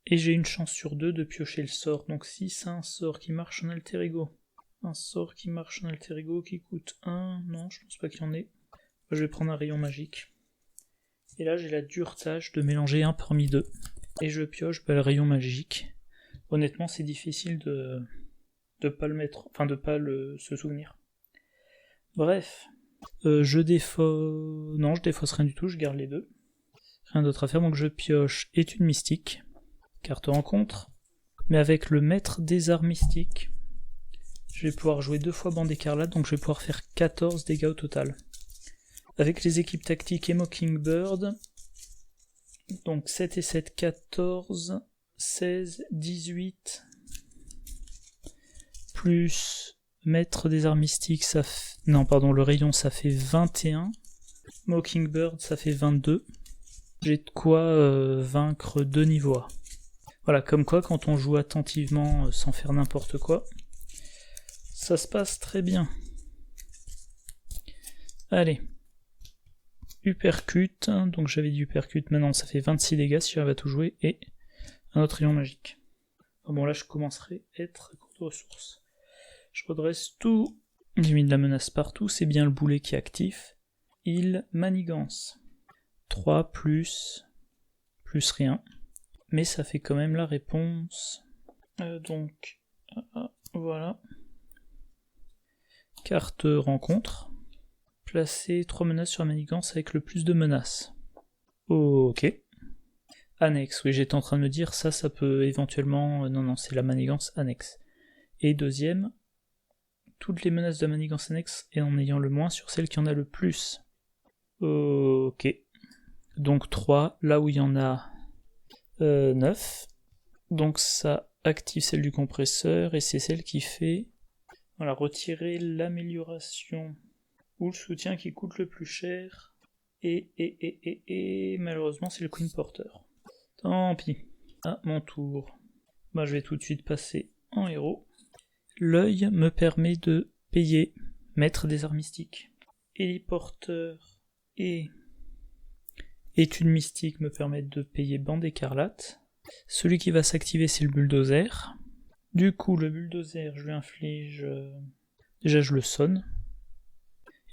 Et j'ai une chance sur 2 de piocher le sort. Donc si c'est un sort qui marche en alter ego. Un sort qui marche en alter ego qui coûte 1. Non, je pense pas qu'il y en ait. Je vais prendre un rayon magique. Et là j'ai la dure tâche de mélanger un parmi 2. Et je pioche le rayon magique. Honnêtement c'est difficile de pas le mettre. Enfin de pas se souvenir. Bref. Je défausse... non, je défausse rien du tout, je garde les 2. Rien d'autre à faire, donc je pioche étude mystique. Carte rencontre. Mais avec le maître des arts mystiques, je vais pouvoir jouer 2 fois bande écarlate, donc je vais pouvoir faire 14 dégâts au total. Avec les équipes tactiques et Mockingbird, donc 7 et 7, 14, 16, 18, plus maître des arts mystiques, ça fait... non, pardon, le rayon, ça fait 21. Mockingbird, ça fait 22. J'ai de quoi vaincre 2 niveaux A. Voilà, comme quoi, quand on joue attentivement, sans faire n'importe quoi, ça se passe très bien. Allez. Uppercut, donc j'avais dit uppercut, maintenant ça fait 26 dégâts si j'arrive à tout jouer, et un autre rayon magique. Bon là je commencerai à être à court de ressources. Je redresse tout, j'ai mis de la menace partout, c'est bien le boulet qui est actif. Il manigance. 3 plus rien, mais ça fait quand même la réponse. Donc, voilà. Carte rencontre. Placer 3 menaces sur la manigance avec le plus de menaces. Ok. Annexe, oui, j'étais en train de me dire, ça peut éventuellement... non, c'est la manigance annexe. Et deuxième, toutes les menaces de manigance annexe et en ayant le moins sur celle qui en a le plus. Ok. Donc 3, là où il y en a 9. Donc ça active celle du compresseur, et c'est celle qui fait... Voilà, retirer l'amélioration ou le soutien qui coûte le plus cher. Et malheureusement c'est le Queen Porter. Tant pis. À mon tour. Bah, je vais tout de suite passer en héros. L'œil me permet de payer maître des arts mystiques. Héliporteur et étude mystique me permettent de payer bande écarlate. Celui qui va s'activer c'est le bulldozer. Du coup le bulldozer je lui inflige... Déjà je le sonne.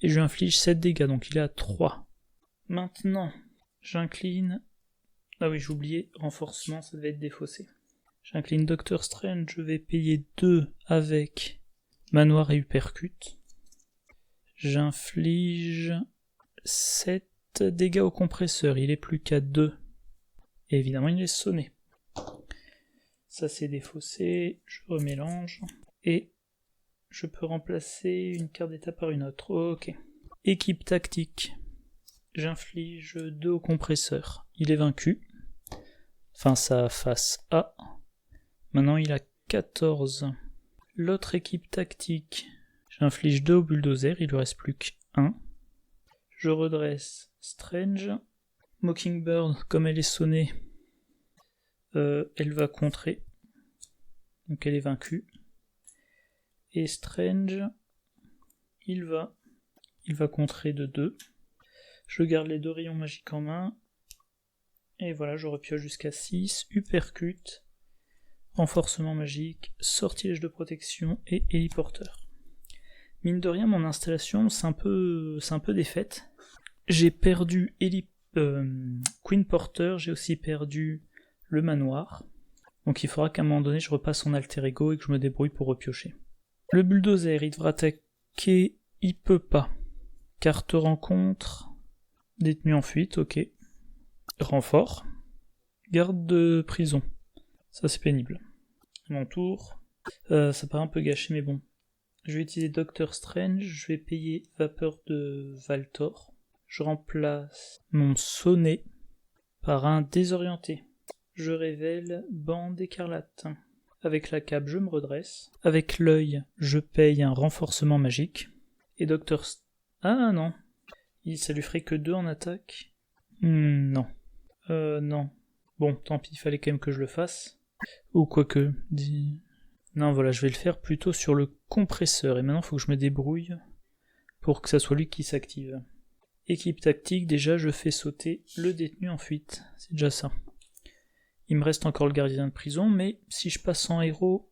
Et je lui inflige 7 dégâts, donc il est à 3. Maintenant, j'incline... Ah oui, j'ai oublié, renforcement, ça devait être défaussé. J'incline Doctor Strange, je vais payer 2 avec manoir et uppercut. J'inflige 7 dégâts au compresseur, il est plus qu'à 2. Et évidemment, il est sonné. Ça c'est défaussé, je remélange. Et je peux remplacer une carte d'état par une autre. Ok. Équipe tactique. J'inflige 2 au compresseur. Il est vaincu. Enfin, sa face A. Maintenant, il a 14. L'autre équipe tactique. J'inflige 2 au bulldozer. Il lui reste plus qu'1. Je redresse Strange. Mockingbird, comme elle est sonnée, elle va contrer. Donc elle est vaincue. Et Strange, il va contrer de 2. Je garde les 2 rayons magiques en main. Et voilà, je repioche jusqu'à 6. Uppercut, renforcement magique, sortilège de protection et héliporteur. Mine de rien, mon installation, c'est un peu défaite. J'ai perdu Queen Porter, j'ai aussi perdu le manoir. Donc il faudra qu'à un moment donné, je repasse en alter ego et que je me débrouille pour repiocher. Le bulldozer, il devra attaquer, il peut pas. Carte rencontre, détenu en fuite, ok. Renfort, garde de prison, ça c'est pénible. Mon tour, ça paraît un peu gâché mais bon. Je vais utiliser Doctor Strange, je vais payer vapeur de Valtor. Je remplace mon sonnet par un désorienté. Je révèle bande écarlate. Avec la cape, je me redresse. Avec l'œil, je paye un renforcement magique. Et Docteur... Ah non. Ça lui ferait que 2 en attaque. Non. Non. Bon, tant pis, il fallait quand même que je le fasse. Ou quoique... Non, voilà, je vais le faire plutôt sur le compresseur. Et maintenant, il faut que je me débrouille pour que ça soit lui qui s'active. Équipe tactique, déjà, je fais sauter le détenu en fuite. C'est déjà ça. Il me reste encore le gardien de prison, mais si je passe en héros...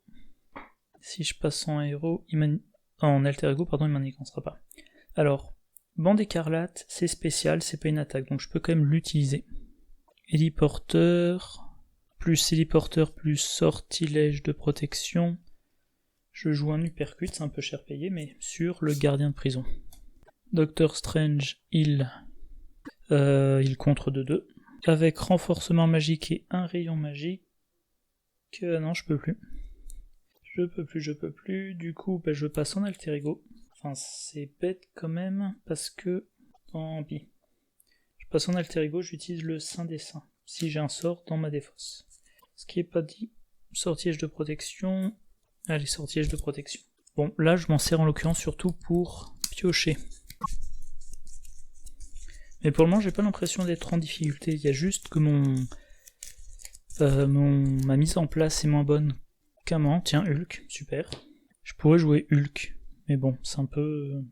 en alter ego, pardon, il manigancera pas. Alors, bande écarlate, c'est spécial, c'est pas une attaque, donc je peux quand même l'utiliser. Héliporteur plus sortilège de protection. Je joue un uppercut, c'est un peu cher payé, mais sur le gardien de prison. Doctor Strange, il contre de 2. Avec renforcement magique et un rayon magique. Non, je peux plus. Je peux plus. Du coup, je passe en alter ego. Enfin, c'est bête quand même, parce que... Tant pis. Je passe en alter ego, j'utilise le Saint des Saints. Si j'ai un sort dans ma défausse. Ce qui est pas dit. Sortilège de protection. Allez, sortilège de protection. Bon, là, je m'en sers en l'occurrence surtout pour piocher. Mais pour le moment, j'ai pas l'impression d'être en difficulté. Il y a juste que ma mise en place est moins bonne qu'avant. Tiens, Hulk, super. Je pourrais jouer Hulk, mais bon, c'est un peu...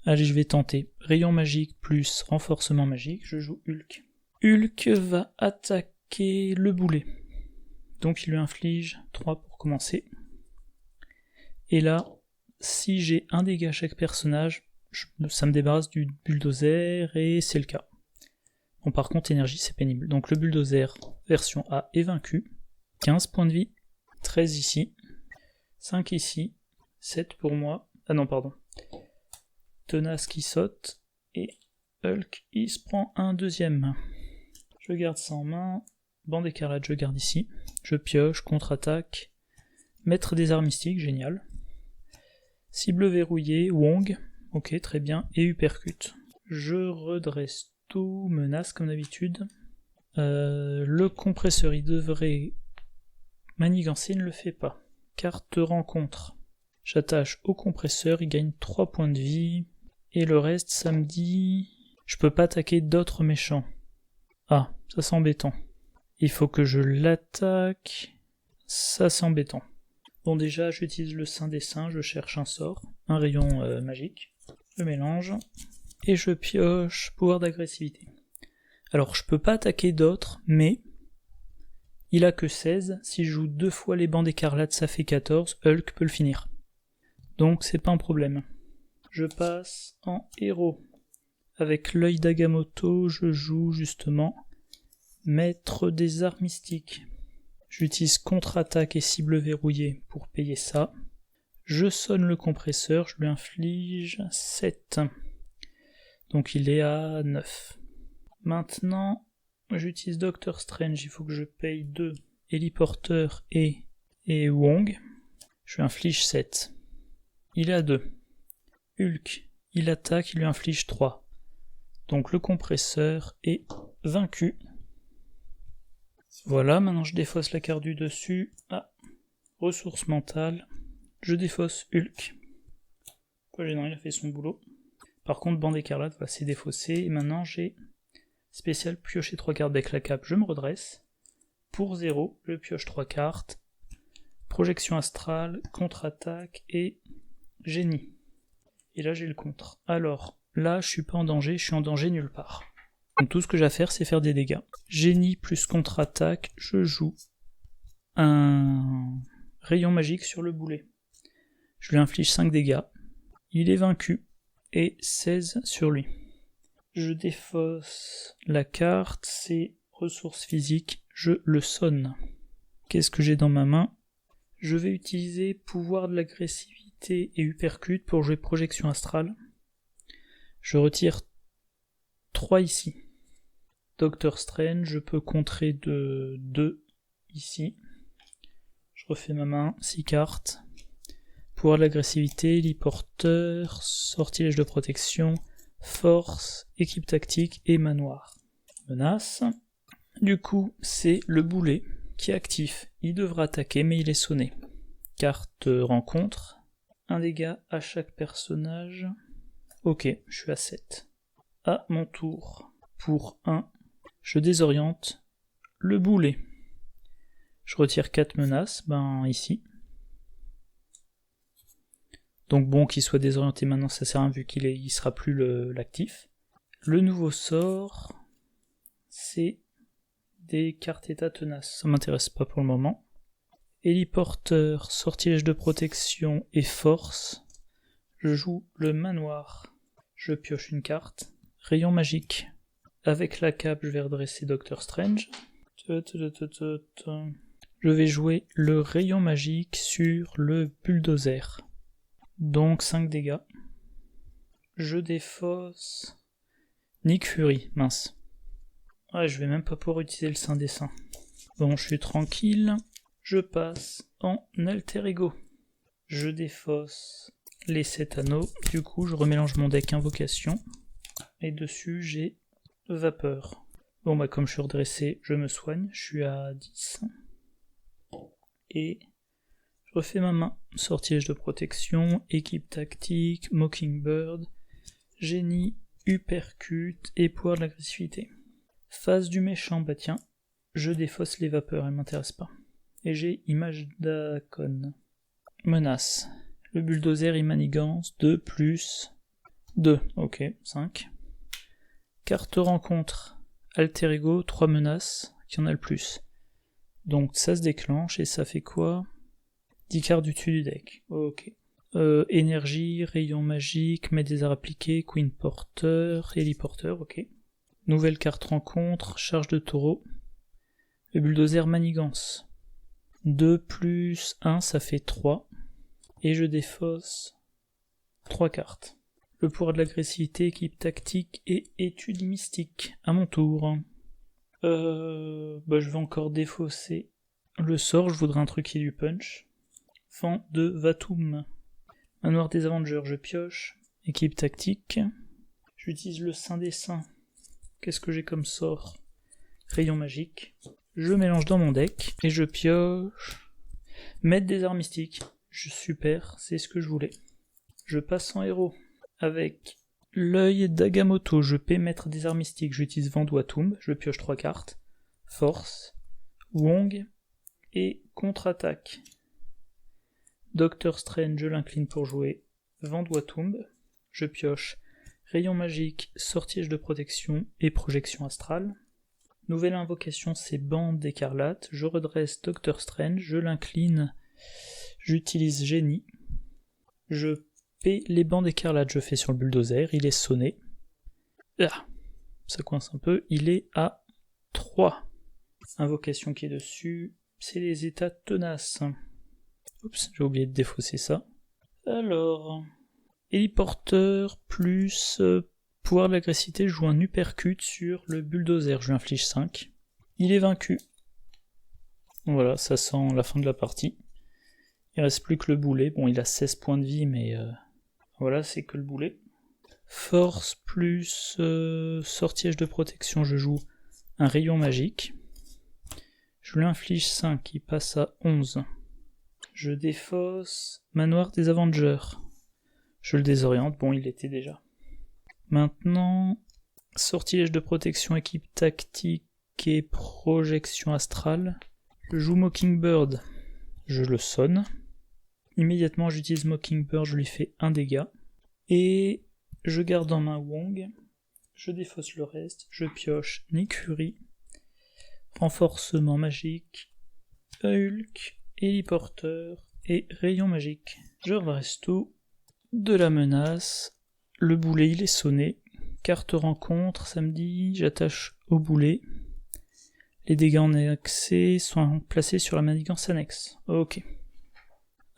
Allez, je vais tenter. rayon magique plus renforcement magique, je joue Hulk. Hulk va attaquer le boulet. Donc il lui inflige 3 pour commencer. Et là, si j'ai un dégât à chaque personnage, ça me débarrasse du bulldozer et c'est le cas. Bon, par contre, énergie, c'est pénible. Donc le bulldozer version A est vaincu. 15 points de vie, 13 ici, 5 ici, 7 pour moi. Ah non, pardon. Tenace qui saute, et Hulk, il se prend un deuxième. Je garde ça en main. Bande écarlate, je garde ici. Je pioche, contre-attaque. Maître des arts mystiques, génial. Cible verrouillée, Wong, ok, très bien, et uppercut. Je redresse tout, menace comme d'habitude. Le compresseur, il devrait manigancer, il ne le fait pas. Carte rencontre. J'attache au compresseur, il gagne 3 points de vie. Et le reste, ça me dit... Je peux pas attaquer d'autres méchants. Ah, ça c'est embêtant. Il faut que je l'attaque. Ça c'est embêtant. Bon, déjà, j'utilise le sein des saints, je cherche un sort, un rayon magique. Je mélange. Et je pioche pouvoir d'agressivité. Alors, je peux pas attaquer d'autres, mais... Il a que 16. Si je joue 2 fois les bandes écarlates, ça fait 14. Hulk peut le finir. Donc, c'est pas un problème. Je passe en héros. Avec l'œil d'Agamotto, je joue justement Maître des arts mystiques. J'utilise contre-attaque et cible verrouillée pour payer ça. Je sonne le compresseur, je lui inflige 7. Donc il est à 9. Maintenant, j'utilise Doctor Strange, il faut que je paye 2. Héliporteur et Wong. Je lui inflige 7. Il est à 2. Hulk, il attaque, il lui inflige 3. Donc le compresseur est vaincu. Voilà, maintenant je défausse la carte du dessus. Ah, ressources mentales. Je défausse Hulk. Quoi, non, il a fait son boulot. Par contre, bande écarlate, voilà, c'est défaussé. Et maintenant j'ai spécial piocher 3 cartes avec la cape. Je me redresse. Pour 0, je pioche 3 cartes. Projection astrale, contre-attaque et génie. Et là j'ai le contre. Alors, là je suis pas en danger, je suis en danger nulle part. Donc tout ce que j'ai à faire, c'est faire des dégâts. Génie plus contre-attaque, je joue un rayon magique sur le boulet. Je lui inflige 5 dégâts. Il est vaincu. Et 16 sur lui. Je défausse la carte, c'est ressources physiques, je le sonne. Qu'est-ce que j'ai dans ma main? Je vais utiliser pouvoir de l'agressivité et uppercut pour jouer projection astrale. Je retire 3 ici. Doctor Strange, je peux contrer de 2 ici. Je refais ma main, 6 cartes. Pouvoir de l'agressivité, héliporteur, sortilège de protection, force, équipe tactique et manoir. Menace. Du coup, c'est le boulet qui est actif. Il devra attaquer, mais il est sonné. Carte rencontre. Un dégât à chaque personnage. Ok, je suis à 7. À mon tour, pour 1, je désoriente le boulet. Je retire 4 menaces, ici. Donc bon, qu'il soit désorienté maintenant, ça sert à rien vu il sera plus l'actif. Le nouveau sort, c'est des cartes état tenaces. Ça m'intéresse pas pour le moment. Héliporteur, sortilège de protection et force. Je joue le manoir. Je pioche une carte. Rayon magique. Avec la cape, je vais redresser Doctor Strange. Je vais jouer le rayon magique sur le bulldozer. Donc 5 dégâts. Je défausse Nick Fury, mince. Ouais, je vais même pas pouvoir utiliser le sein des saints. Bon, je suis tranquille. Je passe en alter ego. Je défausse les 7 anneaux. Du coup, je remélange mon deck invocation. Et dessus, j'ai vapeur. Bon, comme je suis redressé, je me soigne. Je suis à 10. Et je refais ma main. Sortilège de protection, équipe tactique, Mockingbird, génie, uppercut et pouvoir de l'agressivité. Phase du méchant, tiens, je défausse les vapeurs, elles m'intéressent pas. Et j'ai image d'Akon. Menace. Le bulldozer il manigance 2 plus 2, ok, 5. Carte rencontre, alter ego, 3 menaces, qui en a le plus. Donc ça se déclenche et ça fait quoi? 10 cartes du dessus du deck, ok. Énergie, rayon magique, met des arts appliqués, queen porteur, héliporteur, ok. Nouvelle carte rencontre, charge de taureau. Le bulldozer manigance. 2 plus 1, ça fait 3. Et je défausse 3 cartes. Le pouvoir de l'agressivité, équipe tactique et étude mystique. À mon tour. Je vais encore défausser le sort, je voudrais un truc qui est du punch. Vent de Vatum. Manoir des Avengers, je pioche. Équipe tactique. J'utilise le Saint des Saints. Qu'est-ce que j'ai comme sort? Rayon magique. Je mélange dans mon deck et je pioche. Mettre des arts mystiques. Super, c'est ce que je voulais. Je passe en héros. Avec l'œil d'Agamotto, je peux mettre des arts mystiques. J'utilise Vent de Vatum. Je pioche 3 cartes. Force. Wong. Et contre-attaque. Doctor Strange, je l'incline pour jouer Vent de Vatum. Je pioche Rayon magique, sortilège de protection et projection astrale. Nouvelle invocation, c'est Bande d'écarlate. Je redresse Doctor Strange, je l'incline, j'utilise Génie. Je paie les bandes écarlates, je fais sur le bulldozer, il est sonné. Ah, ça coince un peu, il est à 3. Invocation qui est dessus, c'est les états tenaces. Oups, j'ai oublié de défausser ça. Alors, héliporteur plus pouvoir de l'agressivité, je joue un uppercut sur le bulldozer, je lui inflige 5. Il est vaincu. Voilà, ça sent la fin de la partie. Il reste plus que le boulet, bon il a 16 points de vie, mais voilà, c'est que le boulet. Force plus sortilège de protection, je joue un rayon magique. Je lui inflige 5, il passe à 11. Je défausse Manoir des Avengers. Je le désoriente, bon il l'était déjà. Maintenant, sortilège de protection, équipe tactique et projection astrale. Je joue Mockingbird, je le sonne. Immédiatement j'utilise Mockingbird, je lui fais 1 dégât. Et je garde en main Wong. Je défausse le reste, je pioche Nick Fury. Renforcement magique, Hulk, héliporteur et rayon magique. Je redresse tout. De la menace, le boulet il est sonné, carte rencontre, samedi, j'attache au boulet, les dégâts en accès sont placés sur la manigance annexe, ok.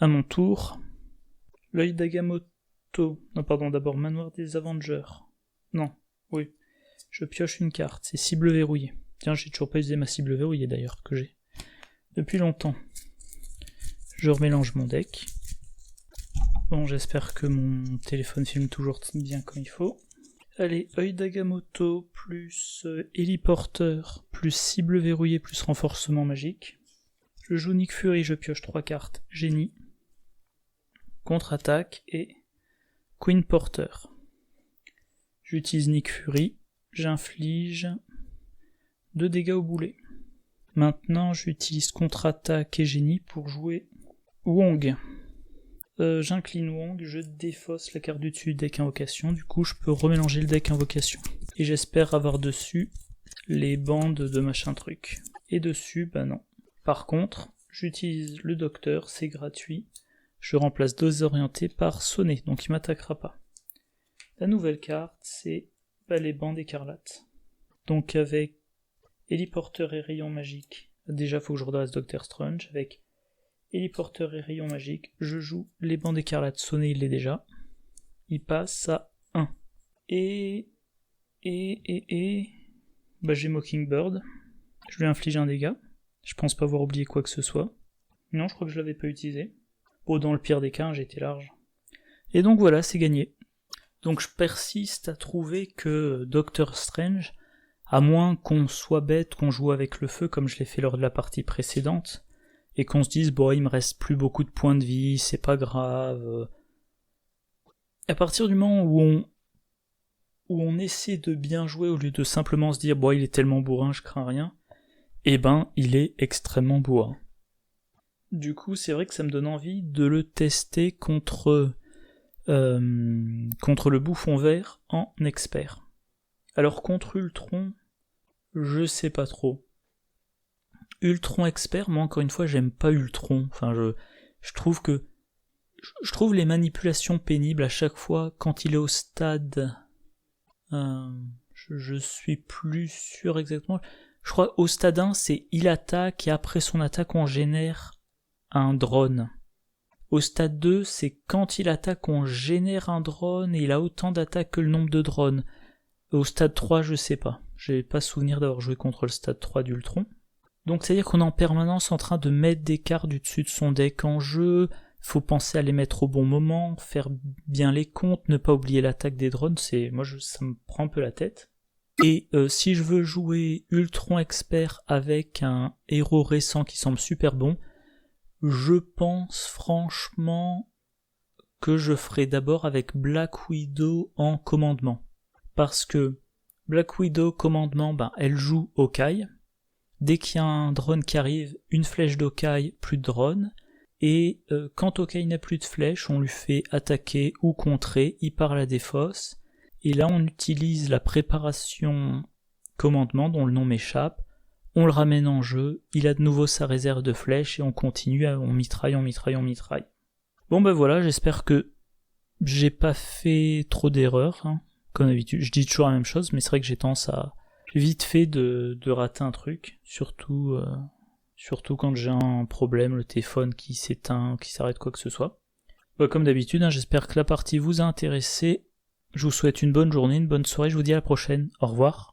À mon tour, l'œil d'Agamotto, non pardon, d'abord Manoir des Avengers, non, oui, je pioche une carte, c'est cible verrouillée, tiens j'ai toujours pas usé ma cible verrouillée d'ailleurs, que j'ai, depuis longtemps. Je remélange mon deck. Bon, j'espère que mon téléphone filme toujours bien comme il faut. Allez, œil d'Agamotto, plus héliporteur, plus cible verrouillée, plus renforcement magique. Je joue Nick Fury, je pioche 3 cartes. Génie. Contre-attaque et Queen Porter. J'utilise Nick Fury, j'inflige 2 dégâts au boulet. Maintenant, j'utilise contre-attaque et génie pour jouer Wong. J'incline Wong, je défausse la carte du dessus du deck invocation, du coup je peux remélanger le deck invocation. Et j'espère avoir dessus les bandes de machin truc. Et dessus, bah non. Par contre, j'utilise le docteur, c'est gratuit. Je remplace désorienté par sonné, donc il m'attaquera pas. La nouvelle carte, c'est les bandes écarlates. Donc avec héliporteur et rayon magique, déjà faut que je redresse Doctor Strange, avec héliporteur et rayon magique, je joue les bandes écarlates, sonné il l'est déjà, il passe à 1. Et j'ai Mockingbird, je lui inflige un dégât, je pense pas avoir oublié quoi que ce soit, non je crois que je l'avais pas utilisé, bon dans le pire des cas j'ai été large, et donc voilà c'est gagné. Donc je persiste à trouver que Doctor Strange, à moins qu'on soit bête, qu'on joue avec le feu comme je l'ai fait lors de la partie précédente, et qu'on se dise bon il me reste plus beaucoup de points de vie, c'est pas grave. À partir du moment où on essaie de bien jouer au lieu de simplement se dire bon il est tellement bourrin, je crains rien, eh ben il est extrêmement bourrin. Du coup c'est vrai que ça me donne envie de le tester contre contre le bouffon vert en expert. Alors contre Ultron, je sais pas trop. Ultron expert, moi encore une fois j'aime pas Ultron, enfin je trouve que je trouve les manipulations pénibles à chaque fois quand il est au stade, je suis plus sûr exactement, je crois au stade 1 c'est il attaque et après son attaque on génère un drone. Au stade 2 c'est quand il attaque on génère un drone et il a autant d'attaques que le nombre de drones. Au stade 3 je sais pas, j'ai pas souvenir d'avoir joué contre le stade 3 d'Ultron. Donc c'est à dire qu'on est en permanence en train de mettre des cartes du dessus de son deck en jeu, faut penser à les mettre au bon moment, faire bien les comptes, ne pas oublier l'attaque des drones, ça me prend un peu la tête. Et si je veux jouer Ultron expert avec un héros récent qui semble super bon, je pense franchement que je ferai d'abord avec Black Widow en commandement. Parce que Black Widow commandement, elle joue Hawkeye. Dès qu'il y a un drone qui arrive, une flèche d'Hawkeye, plus de drone. Et quand Hawkeye n'a plus de flèche, on lui fait attaquer ou contrer, il part à la défausse. Et là on utilise la préparation commandement dont le nom m'échappe, on le ramène en jeu, il a de nouveau sa réserve de flèches et on continue, on mitraille. Bon voilà, j'espère que j'ai pas fait trop d'erreurs, hein. Comme d'habitude, je dis toujours la même chose, mais c'est vrai que j'ai tendance à vite fait de rater un truc, surtout quand j'ai un problème, le téléphone qui s'éteint, qui s'arrête, quoi que ce soit. Comme d'habitude, hein, j'espère que la partie vous a intéressé. Je vous souhaite une bonne journée, une bonne soirée, je vous dis à la prochaine. Au revoir.